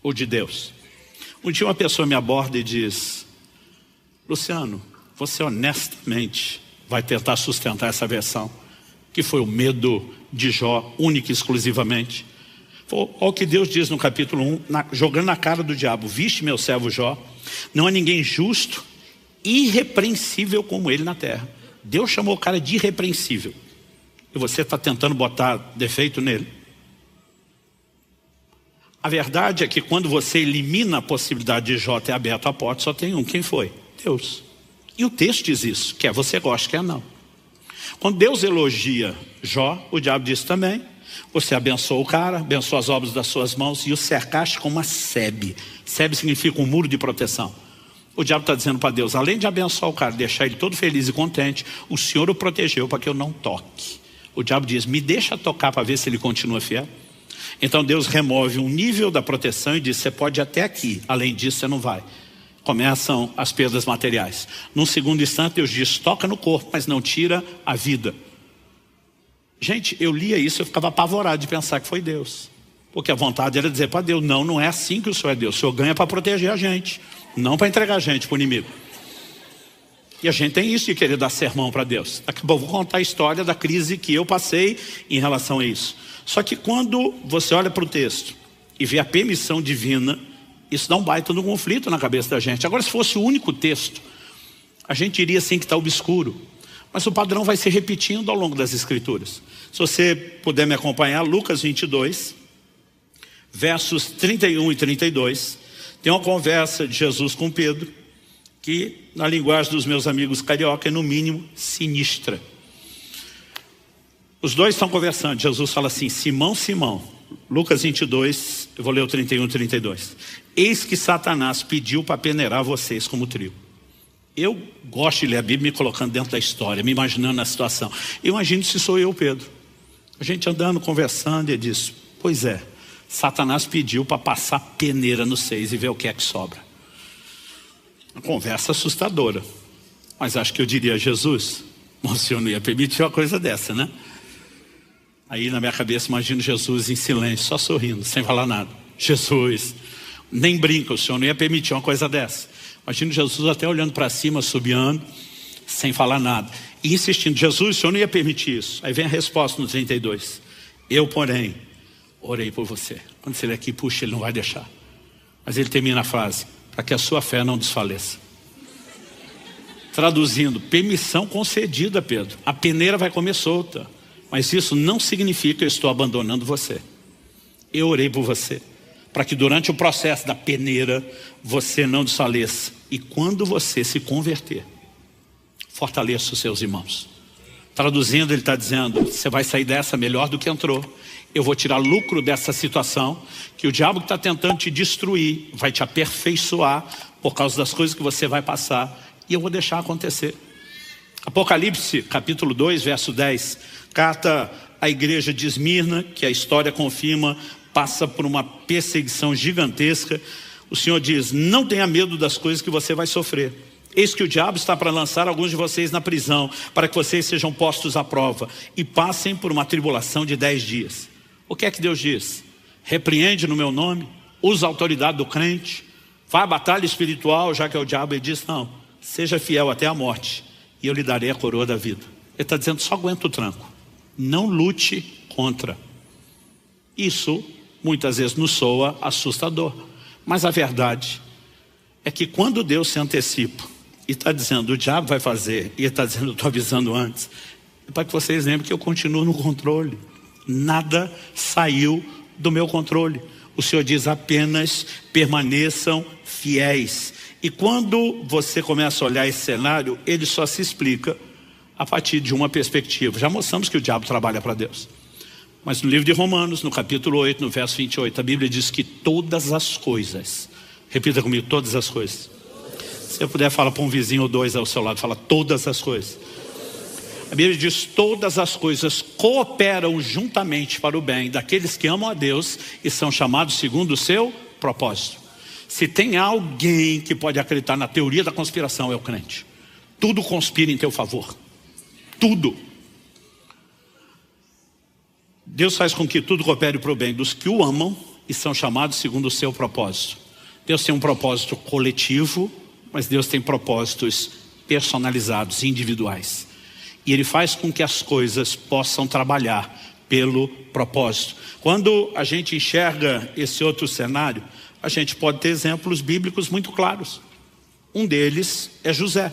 ou de Deus. Um dia uma pessoa me aborda e diz: Luciano, você honestamente vai tentar sustentar essa versão, que foi o medo de Jó, única e exclusivamente? Olha o que Deus diz no capítulo 1, jogando na cara do diabo: viste meu servo Jó, não há ninguém justo, irrepreensível como ele na terra. Deus chamou o cara de irrepreensível. E você está tentando botar defeito nele? A verdade é que quando você elimina a possibilidade de Jó ter aberto a porta, só tem um. Quem foi? Deus. E o texto diz isso: quer você goste, quer não. Quando Deus elogia Jó, o diabo diz também: você abençoou o cara, abençoou as obras das suas mãos e o cercaste com uma sebe. Sebe significa um muro de proteção. O diabo está dizendo para Deus: além de abençoar o cara, deixar ele todo feliz e contente, o Senhor o protegeu para que eu não toque. O diabo diz: me deixa tocar para ver se ele continua fiel. Então Deus remove um nível da proteção e diz: você pode ir até aqui, além disso você não vai. Começam as perdas materiais. Num segundo instante Deus diz: toca no corpo, mas não tira a vida. Gente, eu lia isso, eu ficava apavorado de pensar que foi Deus. Porque a vontade era dizer para Deus: não é assim que o Senhor é Deus. O Senhor ganha para proteger a gente, não para entregar a gente para o inimigo. E a gente tem isso de querer dar sermão para Deus. Daqui a pouco eu vou contar a história da crise que eu passei em relação a isso. Só que quando você olha para o texto e vê a permissão divina, isso dá um baita no conflito na cabeça da gente. Agora, se fosse o único texto, a gente diria assim que está obscuro. Mas o padrão vai se repetindo ao longo das escrituras. Se você puder me acompanhar, Lucas 22, versos 31 e 32, tem uma conversa de Jesus com Pedro, que na linguagem dos meus amigos carioca é no mínimo sinistra. Os dois estão conversando, Jesus fala assim: Simão, Simão, Lucas 22, eu vou ler o 31 e 32. Eis que Satanás pediu para peneirar vocês como trigo. Eu gosto de ler a Bíblia me colocando dentro da história, me imaginando na situação. Eu imagino se sou eu, Pedro. A gente andando, conversando, e ele diz: pois é, Satanás pediu para passar peneira nos seis e ver o que é que sobra. Uma conversa assustadora. Mas acho que eu diria: Jesus, o Senhor não ia permitir uma coisa dessa, né? Aí na minha cabeça imagino Jesus em silêncio, só sorrindo, sem falar nada. Jesus, nem brinca, o Senhor não ia permitir uma coisa dessa. Imagino Jesus até olhando para cima, subiando, sem falar nada. E insistindo, Jesus, o Senhor não ia permitir isso. Aí vem a resposta no 32. Eu, porém, orei por você. Quando você lê aqui, puxa, ele não vai deixar. Mas ele termina a frase, para que a sua fé não desfaleça. Traduzindo, permissão concedida, Pedro. A peneira vai comer solta. Mas isso não significa que eu estou abandonando você. Eu orei por você, para que durante o processo da peneira, você não desfaleça. E quando você se converter, fortaleça os seus irmãos. Traduzindo, ele está dizendo, você vai sair dessa melhor do que entrou. Eu vou tirar lucro dessa situação, que o diabo que está tentando te destruir, vai te aperfeiçoar por causa das coisas que você vai passar. E eu vou deixar acontecer. Apocalipse, capítulo 2, verso 10. Carta à igreja de Esmirna, que a história confirma, passa por uma perseguição gigantesca. O Senhor diz, não tenha medo das coisas que você vai sofrer. Eis que o diabo está para lançar alguns de vocês na prisão, para que vocês sejam postos à prova e passem por uma tribulação de 10 dias. O que é que Deus diz? Repreende no meu nome, usa a autoridade do crente, vai à batalha espiritual, já que é o diabo. Ele diz, não, seja fiel até a morte e eu lhe darei a coroa da vida. Ele está dizendo, só aguenta o tranco, não lute contra. Isso muitas vezes nos soa assustador, mas a verdade é que quando Deus se antecipa e está dizendo, o diabo vai fazer, e ele está dizendo, eu estou avisando antes, é para que vocês lembrem que eu continuo no controle. Nada saiu do meu controle. O Senhor diz apenas permaneçam fiéis. E quando você começa a olhar esse cenário, ele só se explica a partir de uma perspectiva. Já mostramos que o diabo trabalha para Deus. Mas no livro de Romanos, no capítulo 8, no verso 28, a Bíblia diz que todas as coisas, repita comigo, todas as coisas. Se eu puder, fala para um vizinho ou dois ao seu lado, fala todas as coisas. A Bíblia diz, todas as coisas cooperam juntamente para o bem daqueles que amam a Deus e são chamados segundo o seu propósito. Se tem alguém que pode acreditar na teoria da conspiração, é o crente. Tudo conspira em teu favor. Tudo. Deus faz com que tudo coopere para o bem dos que o amam e são chamados segundo o seu propósito. Deus tem um propósito coletivo, mas Deus tem propósitos personalizados, individuais. E Ele faz com que as coisas possam trabalhar pelo propósito. Quando a gente enxerga esse outro cenário, a gente pode ter exemplos bíblicos muito claros. Um deles é José,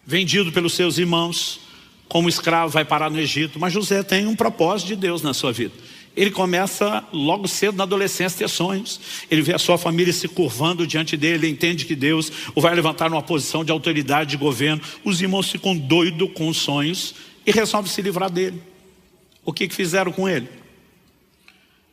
vendido pelos seus irmãos, como escravo, vai parar no Egito. Mas José tem um propósito de Deus na sua vida. Ele começa logo cedo na adolescência a ter sonhos. Ele vê a sua família se curvando diante dele, ele entende que Deus o vai levantar numa posição de autoridade, de governo. Os irmãos ficam doidos com os sonhos e resolvem se livrar dele. O que fizeram com ele?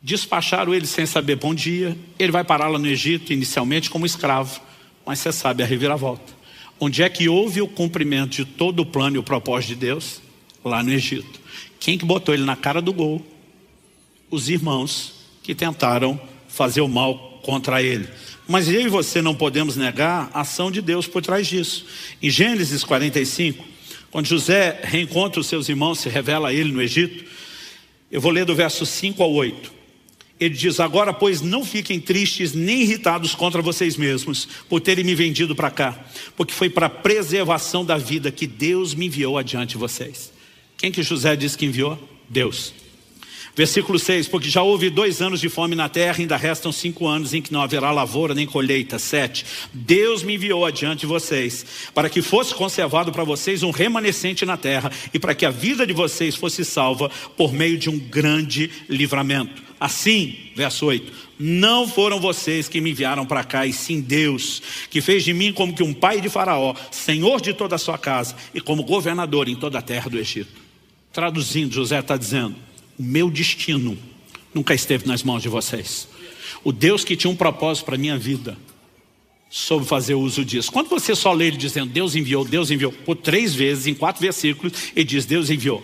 Despacharam ele sem saber bom dia. Ele vai parar lá no Egito, inicialmente como escravo. Mas você sabe a reviravolta. Onde é que houve o cumprimento de todo o plano e o propósito de Deus? Lá no Egito. Quem que botou ele na cara do gol? Os irmãos que tentaram fazer o mal contra ele. Mas eu e você não podemos negar a ação de Deus por trás disso. Em Gênesis 45, quando José reencontra os seus irmãos, se revela a ele no Egito, eu vou ler do verso 5 ao 8. Ele diz, agora pois não fiquem tristes nem irritados contra vocês mesmos por terem me vendido para cá, porque foi para a preservação da vida que Deus me enviou adiante de vocês. Quem que José disse que enviou? Deus. Versículo 6, porque já houve 2 anos de fome na terra, ainda restam 5 anos em que não haverá lavoura nem colheita. 7, Deus me enviou adiante de vocês, para que fosse conservado para vocês um remanescente na terra, e para que a vida de vocês fosse salva por meio de um grande livramento. Assim, verso 8, não foram vocês que me enviaram para cá, e sim Deus, que fez de mim como que um pai de Faraó, senhor de toda a sua casa, e como governador em toda a terra do Egito. Traduzindo, José está dizendo, o meu destino nunca esteve nas mãos de vocês. O Deus que tinha um propósito para a minha vida soube fazer uso disso. Quando você só lê ele dizendo Deus enviou, por 3 vezes, em 4 versículos, ele diz Deus enviou.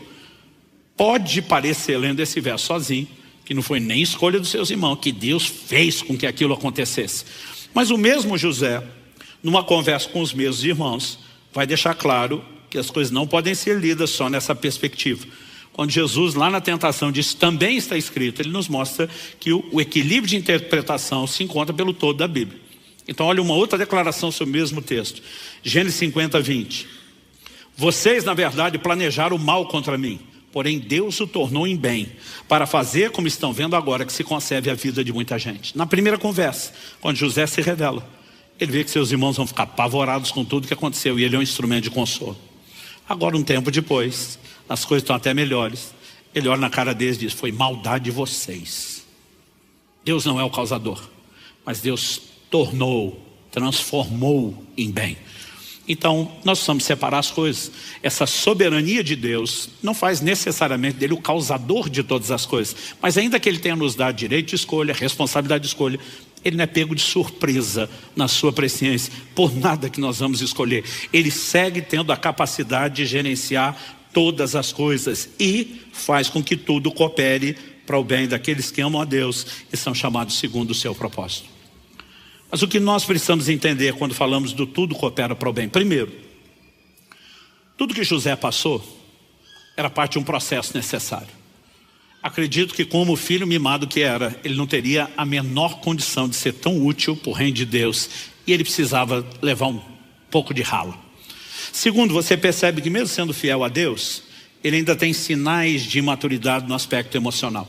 Pode parecer, lendo esse verso sozinho, que não foi nem escolha dos seus irmãos, que Deus fez com que aquilo acontecesse. Mas o mesmo José, numa conversa com os meus irmãos, vai deixar claro que as coisas não podem ser lidas só nessa perspectiva. Quando Jesus lá na tentação diz, também está escrito, ele nos mostra que o equilíbrio de interpretação se encontra pelo todo da Bíblia. Então olha uma outra declaração sobre o mesmo texto. Gênesis 50, 20. Vocês, na verdade, planejaram o mal contra mim. Porém, Deus o tornou em bem, para fazer, como estão vendo agora, que se conserve a vida de muita gente. Na primeira conversa, quando José se revela, ele vê que seus irmãos vão ficar apavorados com tudo que aconteceu, e ele é um instrumento de consolo. Agora, um tempo depois, as coisas estão até melhores. Ele olha na cara deles e diz: foi maldade de vocês. Deus não é o causador, mas Deus tornou, transformou em bem. Então, nós precisamos separar as coisas. Essa soberania de Deus não faz necessariamente dele o causador de todas as coisas. Mas ainda que ele tenha nos dado direito de escolha, responsabilidade de escolha, ele não é pego de surpresa na sua presciência por nada que nós vamos escolher. Ele segue tendo a capacidade de gerenciar todas as coisas e faz com que tudo coopere para o bem daqueles que amam a Deus e são chamados segundo o seu propósito. Mas o que nós precisamos entender quando falamos do tudo coopera para o bem? Primeiro, tudo que José passou era parte de um processo necessário. Acredito que, como filho mimado que era, ele não teria a menor condição de ser tão útil para o reino de Deus, e ele precisava levar um pouco de ralo. Segundo, você percebe que mesmo sendo fiel a Deus, ele ainda tem sinais de imaturidade no aspecto emocional.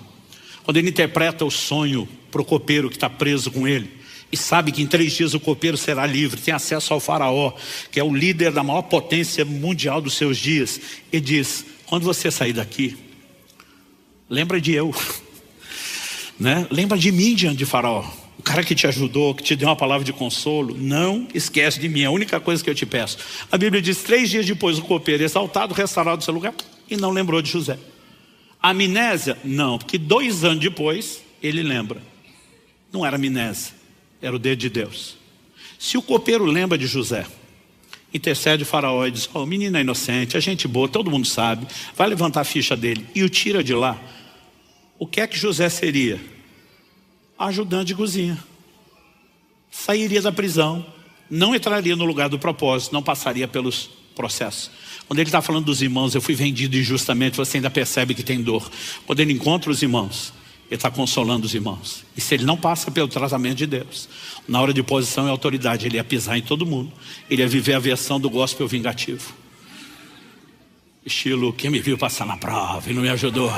Quando ele interpreta o sonho para o copeiro que está preso com ele, e sabe que em 3 dias o copeiro será livre, tem acesso ao faraó, que é o líder da maior potência mundial dos seus dias. Ele diz: quando você sair daqui, lembra de eu, né? Lembra de mim diante de faraó, o cara que te ajudou, que te deu uma palavra de consolo. Não esquece de mim, é a única coisa que eu te peço. A Bíblia diz: 3 dias depois o copeiro, exaltado, restaurado do seu lugar, e não lembrou de José. Amnésia? Não, porque 2 anos depois ele lembra. Não era amnésia, era o dedo de Deus. Se o copeiro lembra de José, intercede o faraó e diz: o menino é inocente, é gente boa, todo mundo sabe, vai levantar a ficha dele, e o tira de lá. O que é que José seria? Ajudante de cozinha. Sairia da prisão, não entraria no lugar do propósito, não passaria pelos processos. Quando ele está falando dos irmãos: eu fui vendido injustamente, você ainda percebe que tem dor. Quando ele encontra os irmãos, ele está consolando os irmãos. E se ele não passa pelo tratamento de Deus, na hora de posição e autoridade, ele ia pisar em todo mundo. Ele ia viver a versão do gospel vingativo. Estilo: quem me viu passar na prova e não me ajudou.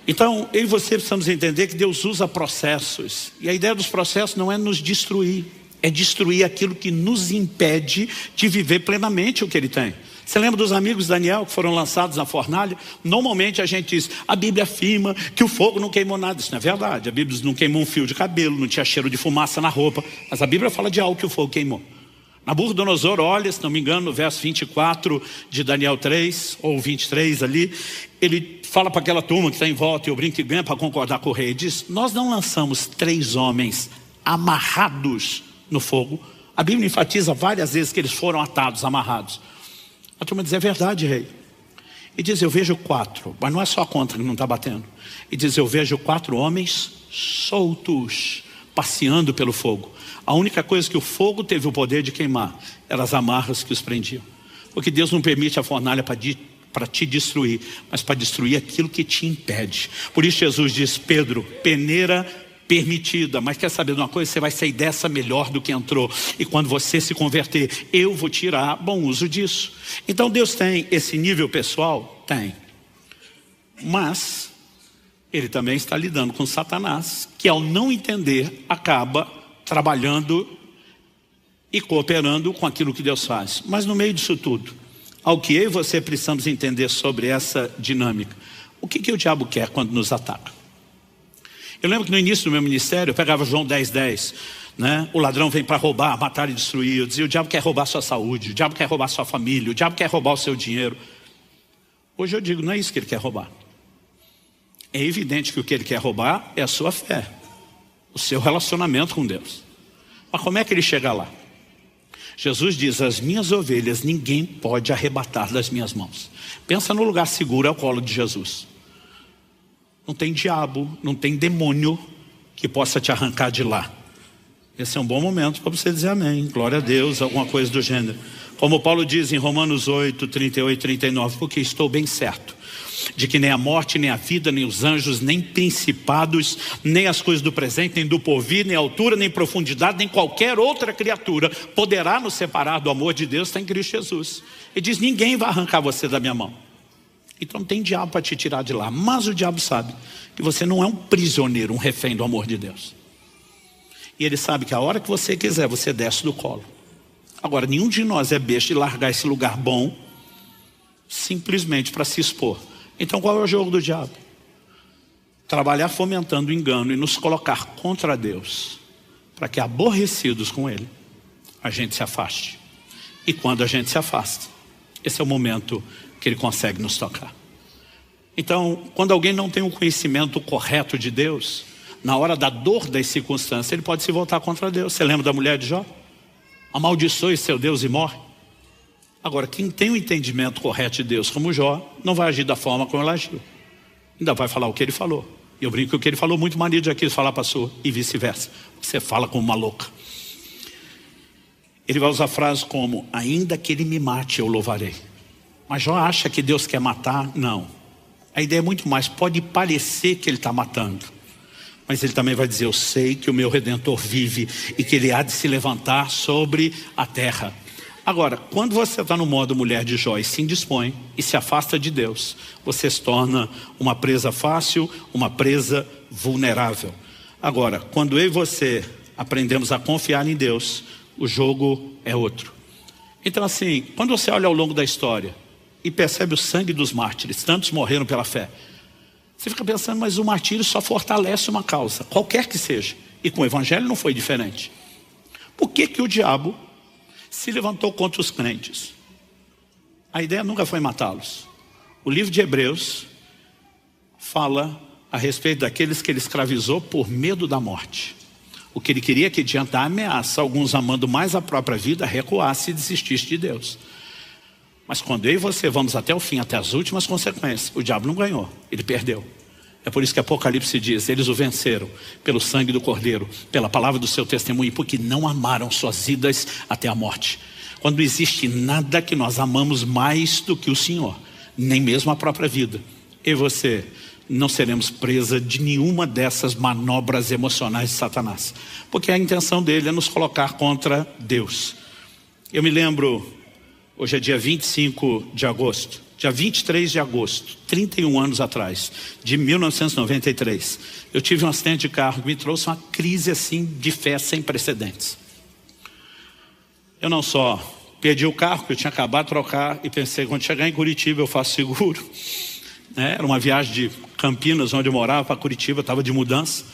Então, eu e você precisamos entender que Deus usa processos. E a ideia dos processos não é nos destruir, é destruir aquilo que nos impede de viver plenamente o que Ele tem. Você lembra dos amigos de Daniel que foram lançados na fornalha? Normalmente a gente diz: a Bíblia afirma que o fogo não queimou nada. Isso não é verdade. A Bíblia não queimou um fio de cabelo, não tinha cheiro de fumaça na roupa. Mas a Bíblia fala de algo que o fogo queimou. Nabucodonosor olha, se não me engano, no verso 24 de Daniel 3, ou 23 ali, ele fala para aquela turma que está em volta, e eu brinco e ganha para concordar com o rei, diz: nós não lançamos 3 homens amarrados no fogo. A Bíblia enfatiza várias vezes que eles foram atados, amarrados. A turma diz: é verdade, rei. E diz: eu vejo 4, mas não é só a conta que não está batendo. E diz: eu vejo 4 homens soltos, passeando pelo fogo. A única coisa que o fogo teve o poder de queimar eram as amarras que os prendiam. Porque Deus não permite a fornalha para te destruir, mas para destruir aquilo que te impede. Por isso Jesus diz: Pedro, peneira permitida, mas quer saber de uma coisa? Você vai sair dessa melhor do que entrou. E quando você se converter, eu vou tirar bom uso disso. Então Deus tem esse nível pessoal? Tem. Mas Ele também está lidando com Satanás, que ao não entender, acaba trabalhando e cooperando com aquilo que Deus faz. Mas no meio disso tudo, ao que eu e você precisamos entender sobre essa dinâmica. O que o diabo quer quando nos ataca? Eu lembro que no início do meu ministério, eu pegava João 10:10, né? O ladrão vem para roubar, matar e destruir. Eu dizia: o diabo quer roubar a sua saúde, o diabo quer roubar a sua família, o diabo quer roubar o seu dinheiro. Hoje eu digo: não é isso que ele quer roubar. É evidente que o que ele quer roubar é a sua fé, o seu relacionamento com Deus. Mas como é que ele chega lá? Jesus diz: as minhas ovelhas ninguém pode arrebatar das minhas mãos. Pensa no lugar seguro, ao colo de Jesus. Não tem diabo, não tem demônio que possa te arrancar de lá. Esse é um bom momento para você dizer amém, glória a Deus, alguma coisa do gênero. Como Paulo diz em Romanos 8, 38 e 39, porque estou bem certo de que nem a morte, nem a vida, nem os anjos, nem principados, nem as coisas do presente, nem do porvir, nem altura, nem profundidade, nem qualquer outra criatura poderá nos separar do amor de Deus, está em Cristo Jesus. Ele diz, ninguém vai arrancar você da minha mão. Então não tem diabo para te tirar de lá. Mas o diabo sabe que você não é um prisioneiro, um refém do amor de Deus. E ele sabe que a hora que você quiser, você desce do colo. Agora, nenhum de nós é besta de largar esse lugar bom simplesmente para se expor. Então qual é o jogo do diabo? Trabalhar fomentando o engano e nos colocar contra Deus, para que, aborrecidos com Ele, a gente se afaste. E quando a gente se afasta, esse é o momento que Ele consegue nos tocar. Então, quando alguém não tem o conhecimento correto de Deus, na hora da dor das circunstâncias, ele pode se voltar contra Deus. Você lembra da mulher de Jó? Amaldiçoe seu Deus e morre. Agora, quem tem o entendimento correto de Deus, como Jó, não vai agir da forma como ela agiu. Ainda vai falar o que ele falou. Eu brinco que o que ele falou, muito marido já quis falar para a sua, e vice-versa. Você fala como uma louca. Ele vai usar frases como, ainda que ele me mate, eu louvarei. Mas Jó acha que Deus quer matar? Não. A ideia é muito mais, pode parecer que ele está matando. Mas ele também vai dizer, eu sei que o meu Redentor vive e que ele há de se levantar sobre a terra. Agora, quando você está no modo mulher de Jó e se indispõe e se afasta de Deus, você se torna uma presa fácil, uma presa vulnerável. Agora, quando eu e você aprendemos a confiar em Deus, o jogo é outro. Então assim, quando você olha ao longo da história e percebe o sangue dos mártires, tantos morreram pela fé, você fica pensando, mas o martírio só fortalece uma causa, qualquer que seja. E com o evangelho não foi diferente. Por que que o diabo se levantou contra os crentes? A ideia nunca foi matá-los. O livro de Hebreus fala a respeito daqueles que ele escravizou por medo da morte. O que ele queria que, diante da ameaça, alguns amando mais a própria vida, recuasse e desistisse de Deus. Mas quando eu e você vamos até o fim, até as últimas consequências, o diabo não ganhou, ele perdeu. É por isso que Apocalipse diz, eles o venceram pelo sangue do Cordeiro, pela palavra do seu testemunho, porque não amaram suas vidas até a morte. Quando não existe nada que nós amamos mais do que o Senhor, nem mesmo a própria vida, eu e você não seremos presa de nenhuma dessas manobras emocionais de Satanás, porque a intenção dele é nos colocar contra Deus. Eu me lembro, hoje é dia 25 de agosto, dia 23 de agosto, 31 anos atrás, de 1993, eu tive um acidente de carro que me trouxe uma crise assim de fé sem precedentes. Eu não só perdi o carro que eu tinha acabado de trocar e pensei, quando chegar em Curitiba eu faço seguro. Era uma viagem de Campinas, onde eu morava, para Curitiba, estava de mudança.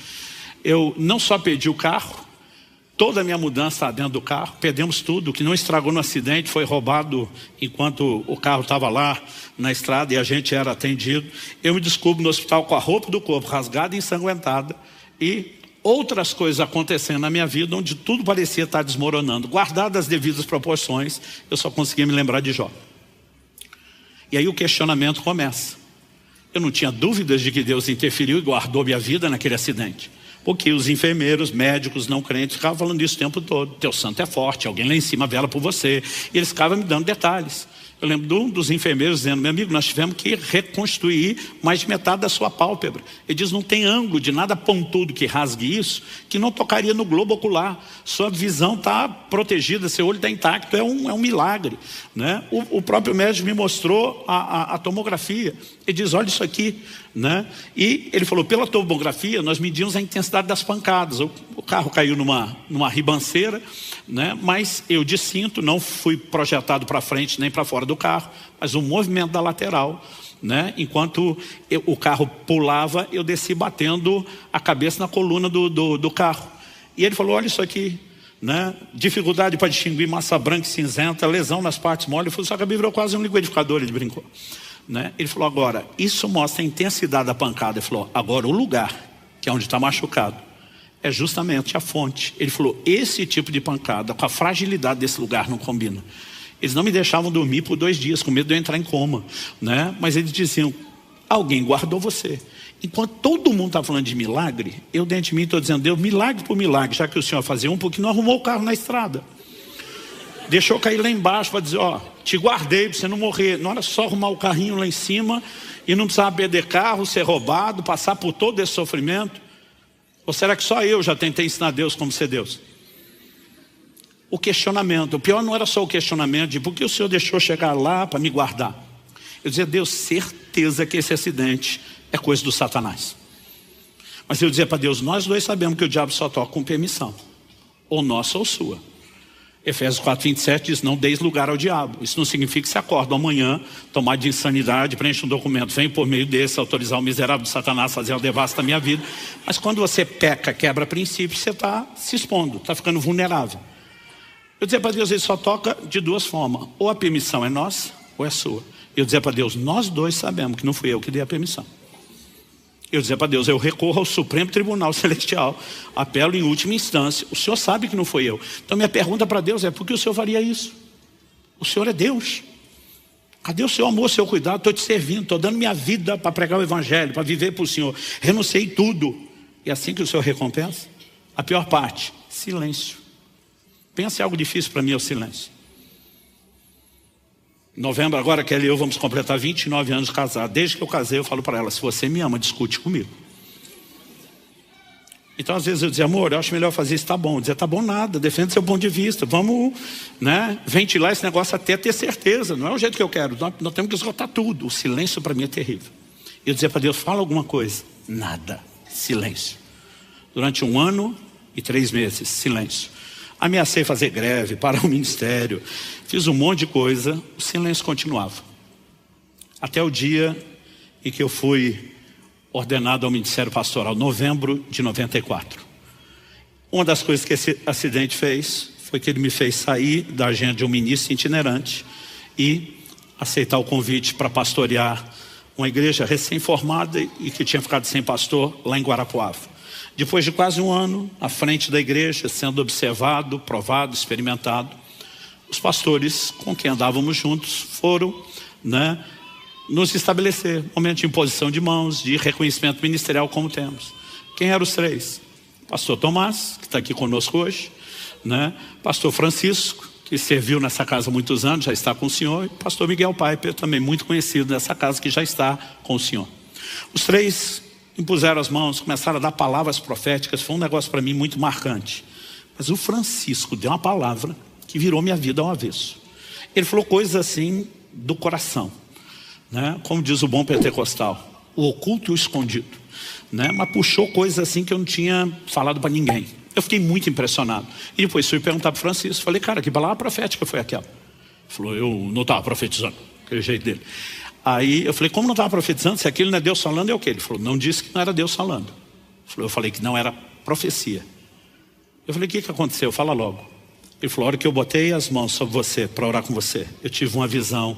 Eu não só perdi o carro, toda a minha mudança está dentro do carro, perdemos tudo. O que não estragou no acidente foi roubado enquanto o carro estava lá na estrada e a gente era atendido. Eu me descubro no hospital com a roupa do corpo rasgada e ensanguentada e outras coisas acontecendo na minha vida onde tudo parecia estar desmoronando. Guardadas as devidas proporções, eu só conseguia me lembrar de Jó. E aí o questionamento começa. Eu não tinha dúvidas de que Deus interferiu e guardou minha vida naquele acidente. Porque os enfermeiros, médicos, não crentes ficavam falando isso o tempo todo. Teu santo é forte, alguém lá em cima vela por você. E eles ficavam me dando detalhes. Eu lembro de um dos enfermeiros dizendo, meu amigo, nós tivemos que reconstruir mais de metade da sua pálpebra. Ele diz, não tem ângulo de nada pontudo que rasgue isso, que não tocaria no globo ocular. Sua visão está protegida, seu olho está intacto, é um milagre. Né? O próprio médico me mostrou a tomografia. Ele diz, olha isso aqui. Né? E ele falou, pela tomografia nós medimos a intensidade das pancadas. O carro caiu numa ribanceira, né? Mas eu de cinto, não fui projetado para frente nem para fora do carro, mas o movimento da lateral, né? Enquanto o carro pulava, eu desci batendo a cabeça na coluna do carro. E ele falou, olha isso aqui, né? Dificuldade para distinguir massa branca e cinzenta, lesão nas partes moles. Eu falei, só que a Bíblia virou quase um liquidificador, ele brincou. Né? Ele falou, agora, isso mostra a intensidade da pancada. Ele falou, agora o lugar, que é onde está machucado, é justamente a fonte. Ele falou, esse tipo de pancada, com a fragilidade desse lugar, não combina. Eles não me deixavam dormir por 2 dias, com medo de eu entrar em coma. Né? Mas eles diziam, alguém guardou você. Enquanto todo mundo está falando de milagre, eu dentro de mim estou dizendo, Deus, milagre por milagre, já que o Senhor fazia porque não arrumou o carro na estrada. Deixou cair lá embaixo para dizer, ó, te guardei para você não morrer. Não era só arrumar o carrinho lá em cima e não precisava perder carro, ser roubado, passar por todo esse sofrimento. Ou será que só eu já tentei ensinar Deus como ser Deus? O questionamento, o pior não era só o questionamento de por que o Senhor deixou chegar lá para me guardar. Eu dizia, Deus, certeza que esse acidente é coisa do Satanás. Mas eu dizia para Deus, nós dois sabemos que o diabo só toca com permissão, ou nossa ou sua. Efésios 4:27 diz, não deis lugar ao diabo. Isso não significa que você acorda amanhã, tomar de insanidade, preenche um documento, vem por meio desse autorizar o miserável do Satanás fazer o devasto da minha vida. Mas quando você peca, quebra princípios, você está se expondo, está ficando vulnerável. Eu dizia para Deus, ele só toca de duas formas, ou a permissão é nossa, ou é sua. Eu dizia para Deus, nós dois sabemos que não fui eu que dei a permissão. Eu dizia para Deus, eu recorro ao Supremo Tribunal Celestial, apelo em última instância, o Senhor sabe que não foi eu. Então minha pergunta para Deus é, por que o Senhor faria isso? O Senhor é Deus. Cadê o seu amor, o seu cuidado? Estou te servindo, estou dando minha vida para pregar o Evangelho, para viver para o Senhor. Renunciei tudo. E assim que o Senhor recompensa? A pior parte, silêncio. Pensa em algo difícil para mim, é o silêncio. Em novembro agora, Kelly e eu vamos completar 29 anos casados. Desde que eu casei, eu falo para ela, se você me ama, discute comigo. Então às vezes eu dizia, amor, eu acho melhor fazer isso, tá bom. Eu dizia, tá bom nada, defenda seu ponto de vista. Vamos, ventilar esse negócio até ter certeza. Não é o jeito que eu quero, nós temos que esgotar tudo. O silêncio para mim é terrível. Eu dizia para Deus, fala alguma coisa. Nada, silêncio. Durante 1 ano e 3 meses, silêncio. Ameacei fazer greve, parar o ministério, fiz um monte de coisa, o silêncio continuava. Até o dia em que eu fui ordenado ao ministério pastoral, novembro de 94. Uma das coisas que esse acidente fez, foi que ele me fez sair da agenda de um ministro itinerante e aceitar o convite para pastorear uma igreja recém-formada e que tinha ficado sem pastor lá em Guarapuava. Depois de quase 1 ano, à frente da igreja, sendo observado, provado, experimentado, os pastores com quem andávamos juntos foram, nos estabelecer momento de imposição de mãos, de reconhecimento ministerial como temos. Quem eram os 3? Pastor Tomás, que está aqui conosco hoje, Pastor Francisco, que serviu nessa casa há muitos anos, já está com o senhor, e Pastor Miguel Piper, também muito conhecido nessa casa, que já está com o senhor. Os 3 impuseram as mãos, começaram a dar palavras proféticas, foi um negócio para mim muito marcante. Mas o Francisco deu uma palavra que virou minha vida ao avesso. Ele falou coisas assim do coração, como diz o bom pentecostal, o oculto e o escondido, mas puxou coisas assim que eu não tinha falado para ninguém. Eu fiquei muito impressionado. E depois fui perguntar para o Francisco, falei, cara, que palavra profética foi aquela? Ele falou, eu não estava profetizando, aquele jeito dele. Aí eu falei, como não estava profetizando? Se aquilo não é Deus falando, é o quê? Ele falou, não disse que não era Deus falando. Eu falei que não era profecia. Eu falei, o que aconteceu? Fala logo. Ele falou, a hora que eu botei as mãos sobre você para orar com você, eu tive uma visão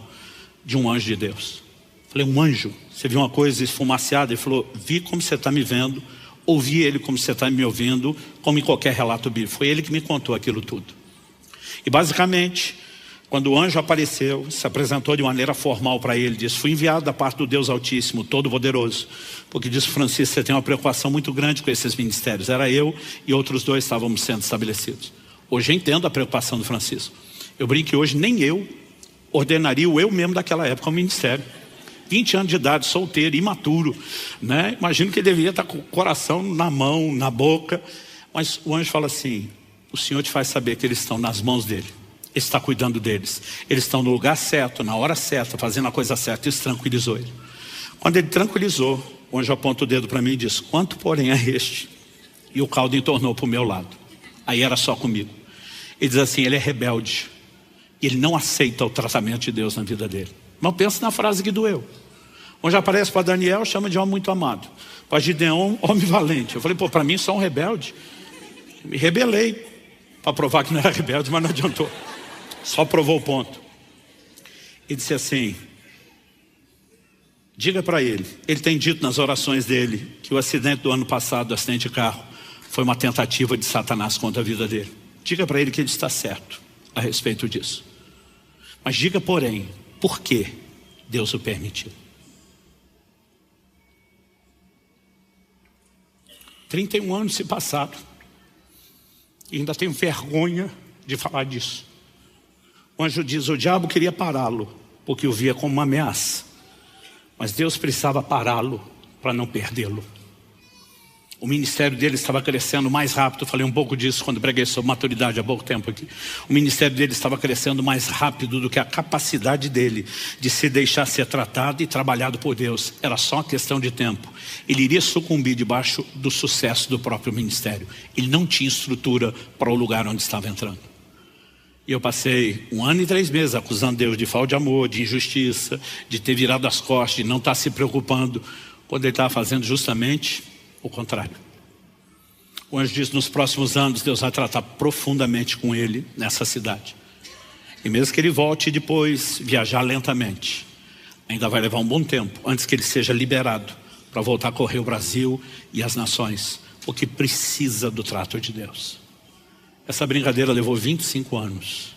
de um anjo de Deus. Eu falei, um anjo? Você viu uma coisa esfumaciada? Ele falou, vi como você está me vendo, ouvi ele como você está me ouvindo, como em qualquer relato bíblico. Foi ele que me contou aquilo tudo. E basicamente, quando o anjo apareceu, se apresentou de maneira formal para ele, disse, fui enviado da parte do Deus Altíssimo, Todo-Poderoso, porque disse, Francisco, você tem uma preocupação muito grande com esses ministérios. Era eu e outros 2 estávamos sendo estabelecidos. Hoje eu entendo a preocupação do Francisco. Eu brinco que hoje nem eu ordenaria o eu mesmo daquela época ao ministério. 20 anos de idade, solteiro, imaturo, Imagino que ele deveria estar com o coração na mão, na boca. Mas o anjo fala assim, o Senhor te faz saber que eles estão nas mãos dele. Ele está cuidando deles. Eles estão no lugar certo, na hora certa, fazendo a coisa certa. Isso tranquilizou ele. Quando ele tranquilizou, o anjo aponta o dedo para mim e diz, quanto porém é este? E o caldo entornou para o meu lado. Aí era só comigo. Ele diz assim, ele é rebelde. Ele não aceita o tratamento de Deus na vida dele. Mas pensa na frase que doeu. Onde aparece para Daniel, chama de homem muito amado. Para Gideon, homem valente. Eu falei, para mim só um rebelde. Me rebelei para provar que não era rebelde, mas não adiantou. Só provou o ponto. Ele disse assim, diga para ele tem dito nas orações dele que o acidente do ano passado, o acidente de carro, foi uma tentativa de Satanás contra a vida dele. Diga para ele que ele está certo a respeito disso. Mas diga, porém, por que Deus o permitiu. 31 anos se passaram. E ainda tenho vergonha de falar disso. O anjo diz: o diabo queria pará-lo, porque o via como uma ameaça. Mas Deus precisava pará-lo para não perdê-lo. O ministério dele estava crescendo mais rápido. Eu falei um pouco disso quando preguei sobre maturidade há pouco tempo aqui. O ministério dele estava crescendo mais rápido do que a capacidade dele de se deixar ser tratado e trabalhado por Deus. Era só uma questão de tempo. Ele iria sucumbir debaixo do sucesso do próprio ministério. Ele não tinha estrutura para o lugar onde estava entrando. E eu passei 1 ano e 3 meses acusando Deus de falta de amor, de injustiça, de ter virado as costas, de não estar se preocupando, quando ele estava fazendo justamente o contrário. O anjo diz: nos próximos anos Deus vai tratar profundamente com ele nessa cidade. E mesmo que ele volte depois viajar lentamente, ainda vai levar um bom tempo antes que ele seja liberado para voltar a correr o Brasil e as nações, porque precisa do trato de Deus. Essa brincadeira levou 25 anos.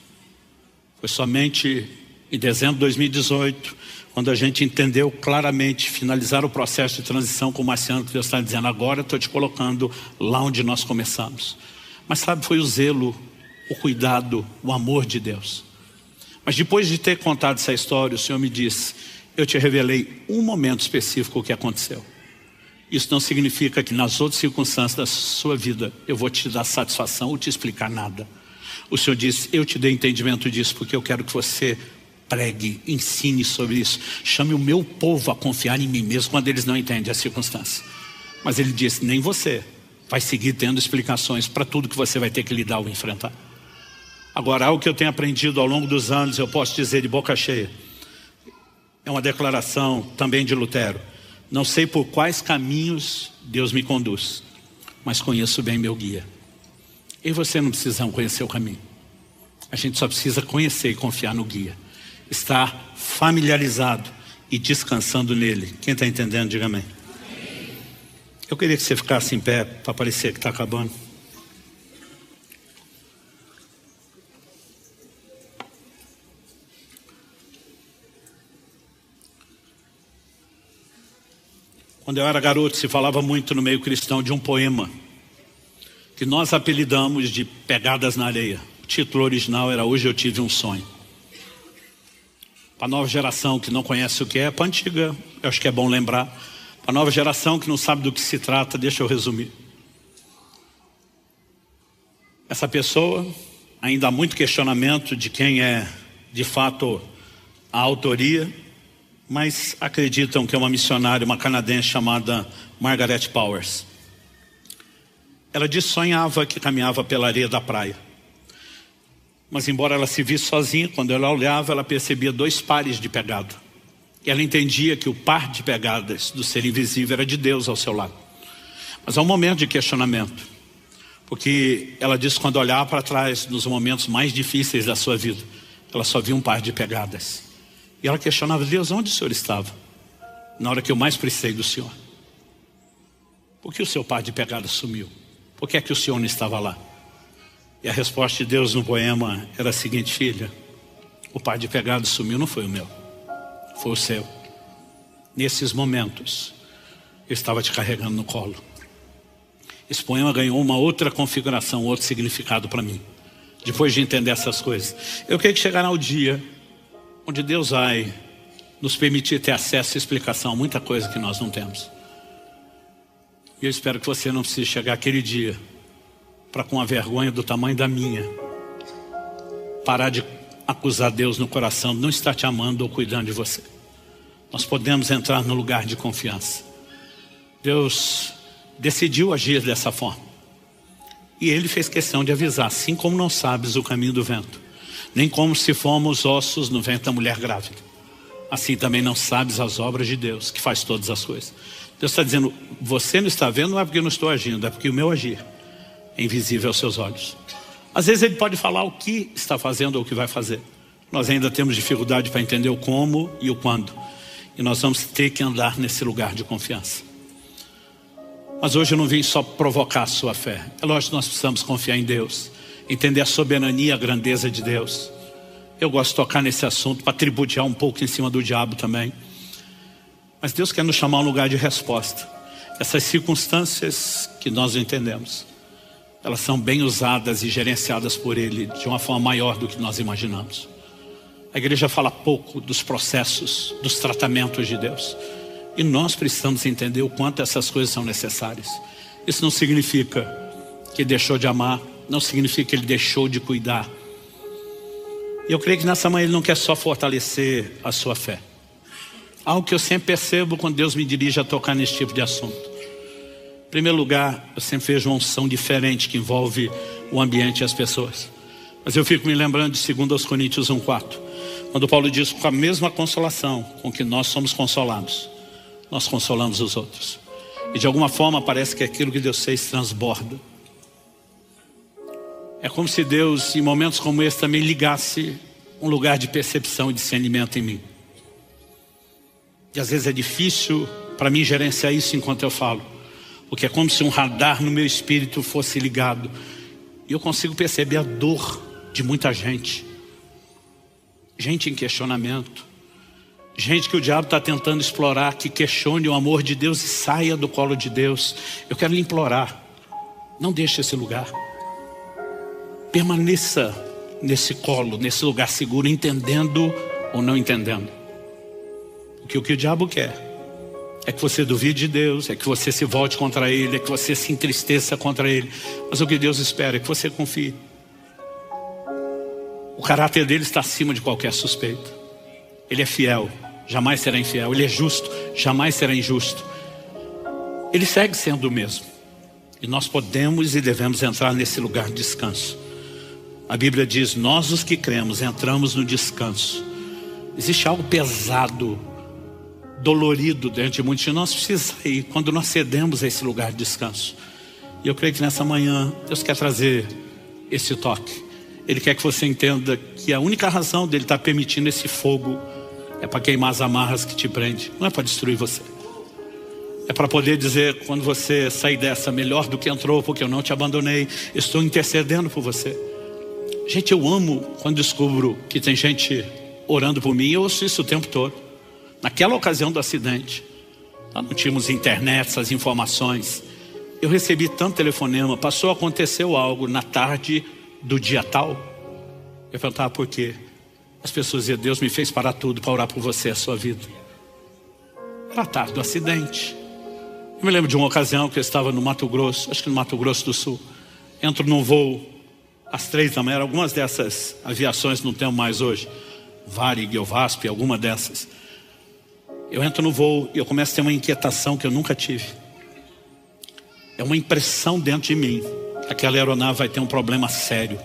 Foi somente em dezembro de 2018, quando a gente entendeu claramente, finalizar o processo de transição com o Marciano, que Deus está dizendo: agora eu estou te colocando lá onde nós começamos. Mas sabe, foi o zelo, o cuidado, o amor de Deus. Mas depois de ter contado essa história, o Senhor me disse: eu te revelei um momento específico que aconteceu. Isso não significa que nas outras circunstâncias da sua vida eu vou te dar satisfação ou te explicar nada. O Senhor disse: eu te dei entendimento disso porque eu quero que você pregue, ensine sobre isso. Chame o meu povo a confiar em mim mesmo quando eles não entendem as circunstâncias. Mas ele disse: nem você vai seguir tendo explicações para tudo que você vai ter que lidar ou enfrentar. Agora, algo que eu tenho aprendido ao longo dos anos, eu posso dizer de boca cheia, é uma declaração também de Lutero: não sei por quais caminhos Deus me conduz, mas conheço bem meu guia. E você não precisa conhecer o caminho. A gente só precisa conhecer e confiar no guia. Estar familiarizado e descansando nele. Quem está entendendo, diga amém. Eu queria que você ficasse em pé para parecer que está acabando. Quando eu era garoto, se falava muito no meio cristão de um poema que nós apelidamos de Pegadas na Areia. O título original era Hoje Eu Tive um Sonho. Para a nova geração que não conhece o que é, para a antiga, eu acho que é bom lembrar. Para a nova geração que não sabe do que se trata, deixa eu resumir. Essa pessoa, ainda há muito questionamento de quem é de fato a autoria, mas acreditam que é uma missionária, uma canadense chamada Margaret Powers. Ela diz que sonhava que caminhava pela areia da praia. Mas embora ela se visse sozinha, quando ela olhava, ela percebia 2 pares de pegada. E ela entendia que o par de pegadas do ser invisível era de Deus ao seu lado. Mas há um momento de questionamento, porque ela diz que quando olhava para trás, nos momentos mais difíceis da sua vida, ela só via um par de pegadas. E ela questionava: Deus, onde o Senhor estava na hora que eu mais precisei do Senhor? Por que o seu par de pegadas sumiu? Por que é que o Senhor não estava lá? E a resposta de Deus no poema era a seguinte: filha, o par de pegadas sumiu, não foi o meu, foi o seu. Nesses momentos eu estava te carregando no colo. Esse poema ganhou uma outra configuração, outro significado para mim, depois de entender essas coisas. Eu quero que chegará o dia onde Deus vai nos permitir ter acesso e explicação a muita coisa que nós não temos. E eu espero que você não precise chegar aquele dia para, com a vergonha do tamanho da minha, parar de acusar Deus no coração de não estar te amando ou cuidando de você. Nós podemos entrar no lugar de confiança. Deus decidiu agir dessa forma. E Ele fez questão de avisar: assim como não sabes o caminho do vento, nem como se fomos ossos no ventre da mulher grávida, assim também não sabes as obras de Deus, que faz todas as coisas. Deus está dizendo: você não está vendo, não é porque eu não estou agindo, é porque o meu agir é invisível aos seus olhos. Às vezes Ele pode falar o que está fazendo ou o que vai fazer. Nós ainda temos dificuldade para entender o como e o quando. E nós vamos ter que andar nesse lugar de confiança. Mas hoje eu não vim só provocar a sua fé. É lógico que nós precisamos confiar em Deus, entender a soberania e a grandeza de Deus. Eu gosto de tocar nesse assunto para tripudiar um pouco em cima do diabo também. Mas Deus quer nos chamar a um lugar de resposta. Essas circunstâncias que nós não entendemos, elas são bem usadas e gerenciadas por Ele de uma forma maior do que nós imaginamos. A igreja fala pouco dos processos, dos tratamentos de Deus. E nós precisamos entender o quanto essas coisas são necessárias. Isso não significa que ele deixou de amar, não significa que ele deixou de cuidar. E eu creio que nessa manhã ele não quer só fortalecer a sua fé. Algo que eu sempre percebo quando Deus me dirige a tocar nesse tipo de assunto. Em primeiro lugar, eu sempre vejo uma unção diferente que envolve o ambiente e as pessoas. Mas eu fico me lembrando de 2 Coríntios 1:4. Quando Paulo diz, com a mesma consolação com que nós somos consolados, nós consolamos os outros. E de alguma forma parece que aquilo que Deus fez transborda. É como se Deus, em momentos como esse, também ligasse um lugar de percepção e discernimento em mim. E às vezes é difícil para mim gerenciar isso enquanto eu falo. Porque é como se um radar no meu espírito fosse ligado. E eu consigo perceber a dor de muita gente. Gente em questionamento. Gente que o diabo está tentando explorar, que questione o amor de Deus e saia do colo de Deus. Eu quero lhe implorar, não deixe esse lugar. Permaneça nesse colo, nesse lugar seguro, entendendo ou não entendendo. Porque o que o diabo quer é que você duvide de Deus, é que você se volte contra Ele, é que você se entristeça contra Ele. Mas o que Deus espera é que você confie. O caráter dele está acima de qualquer suspeita. Ele é fiel, jamais será infiel. Ele é justo, jamais será injusto. Ele segue sendo o mesmo. E nós podemos e devemos entrar nesse lugar de descanso. A Bíblia diz, nós os que cremos entramos no descanso. Existe algo pesado, dolorido dentro de muitos de nós, precisa sair quando nós cedemos a esse lugar de descanso. E eu creio que nessa manhã Deus quer trazer esse toque. Ele quer que você entenda que a única razão dele estar permitindo esse fogo é para queimar as amarras que te prende, não é para destruir você. É para poder dizer, quando você sair dessa, melhor do que entrou, porque eu não te abandonei, estou intercedendo por você. Gente, eu amo quando descubro que tem gente orando por mim. Eu ouço isso o tempo todo. Naquela ocasião do acidente, nós não tínhamos internet, essas informações. Eu recebi tanto telefonema, passou, aconteceu algo na tarde do dia tal. Eu perguntava por quê. As pessoas diziam, Deus me fez parar tudo para orar por você, a sua vida. Era a tarde do acidente. Eu me lembro de uma ocasião que eu estava no Mato Grosso, acho que no Mato Grosso do Sul. Entro num voo às 3 da manhã, algumas dessas aviações não tem mais hoje. Varig, Vasp, alguma dessas. Eu entro no voo e eu começo a ter uma inquietação que eu nunca tive. É uma impressão dentro de mim. Aquela aeronave vai ter um problema sério.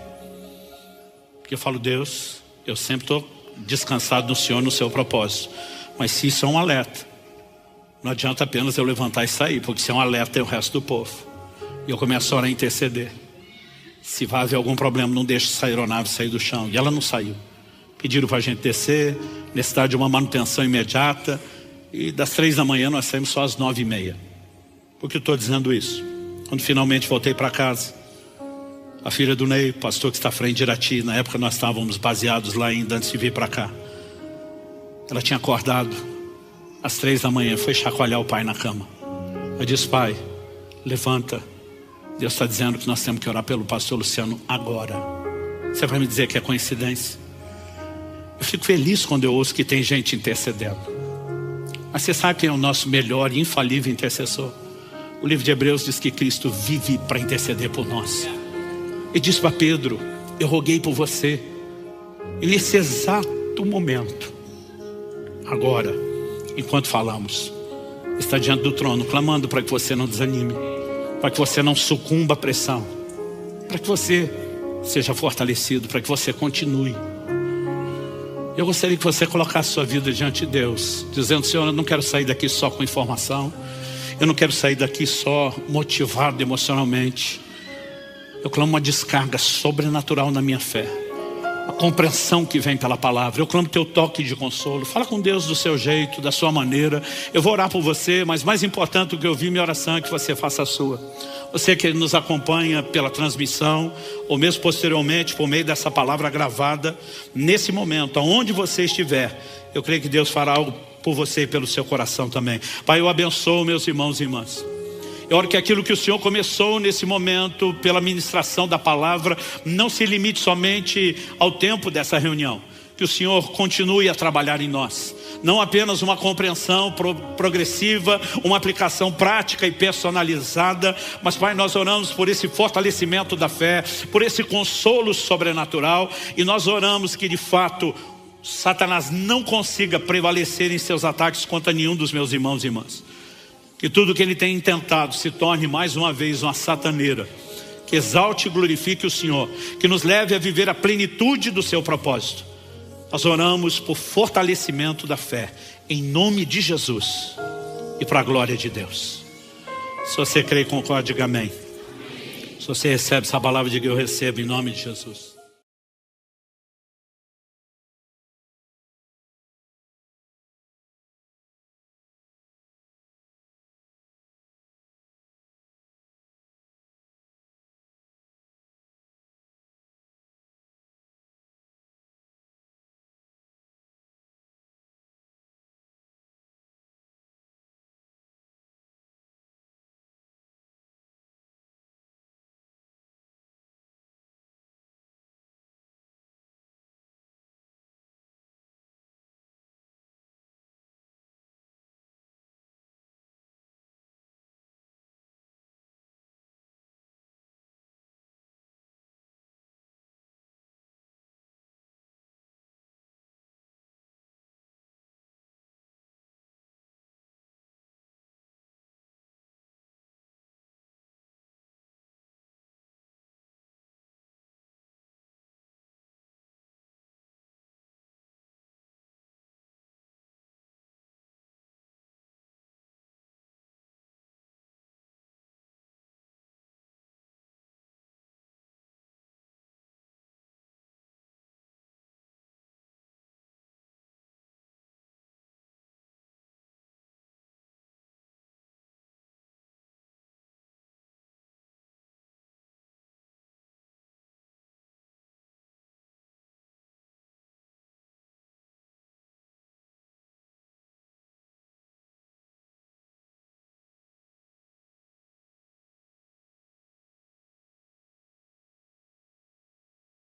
Porque eu falo, Deus, eu sempre estou descansado no Senhor, no seu propósito. Mas se isso é um alerta, não adianta apenas eu levantar e sair, porque se é um alerta é o resto do povo. E eu começo a orar e interceder. Se vai haver algum problema, não deixe essa aeronave sair do chão. E ela não saiu. Pediram para a gente descer, necessidade de uma manutenção imediata. E das 3 da manhã nós saímos só às 9h30. Por que eu estou dizendo isso? Quando finalmente voltei para casa, a filha do Ney, pastor que está à frente de Irati, na época nós estávamos baseados lá ainda antes de vir para cá. Ela tinha acordado às 3 da manhã, foi chacoalhar o pai na cama. Eu disse, pai, levanta. Deus está dizendo que nós temos que orar pelo pastor Luciano agora. Você vai me dizer que é coincidência? Eu fico feliz quando eu ouço que tem gente intercedendo. Mas você sabe quem é o nosso melhor e infalível intercessor? O livro de Hebreus diz que Cristo vive para interceder por nós. Ele disse para Pedro, eu roguei por você. E nesse exato momento, agora, enquanto falamos, está diante do trono, clamando para que você não desanime, para que você não sucumba à pressão, para que você seja fortalecido, para que você continue. Eu gostaria que você colocasse sua vida diante de Deus, dizendo, Senhor, eu não quero sair daqui só com informação, eu não quero sair daqui só motivado emocionalmente. Eu clamo uma descarga sobrenatural na minha fé, a compreensão que vem pela palavra. Eu clamo teu toque de consolo. Fala com Deus do seu jeito, da sua maneira. Eu vou orar por você, mas mais importante do que ouvir minha oração é que você faça a sua. Você que nos acompanha pela transmissão, ou mesmo posteriormente por meio dessa palavra gravada, nesse momento, aonde você estiver, eu creio que Deus fará algo por você e pelo seu coração também. Pai, eu abençoo meus irmãos e irmãs. Eu oro que aquilo que o Senhor começou nesse momento, pela ministração da palavra, não se limite somente ao tempo dessa reunião. que o Senhor continue a trabalhar em nós. Não apenas uma compreensão progressiva, uma aplicação prática e personalizada, mas, Pai, nós oramos por esse fortalecimento da fé, por esse consolo sobrenatural, e nós oramos que de fato Satanás não consiga prevalecer em seus ataques contra nenhum dos meus irmãos e irmãs. Que tudo que ele tem intentado se torne mais uma vez uma sataneira, que exalte e glorifique o Senhor, que nos leve a viver a plenitude do seu propósito. Nós oramos por fortalecimento da fé, em nome de Jesus e para a glória de Deus. Se você crê e concorda, diga amém. Se você recebe essa palavra, diga eu recebo em nome de Jesus.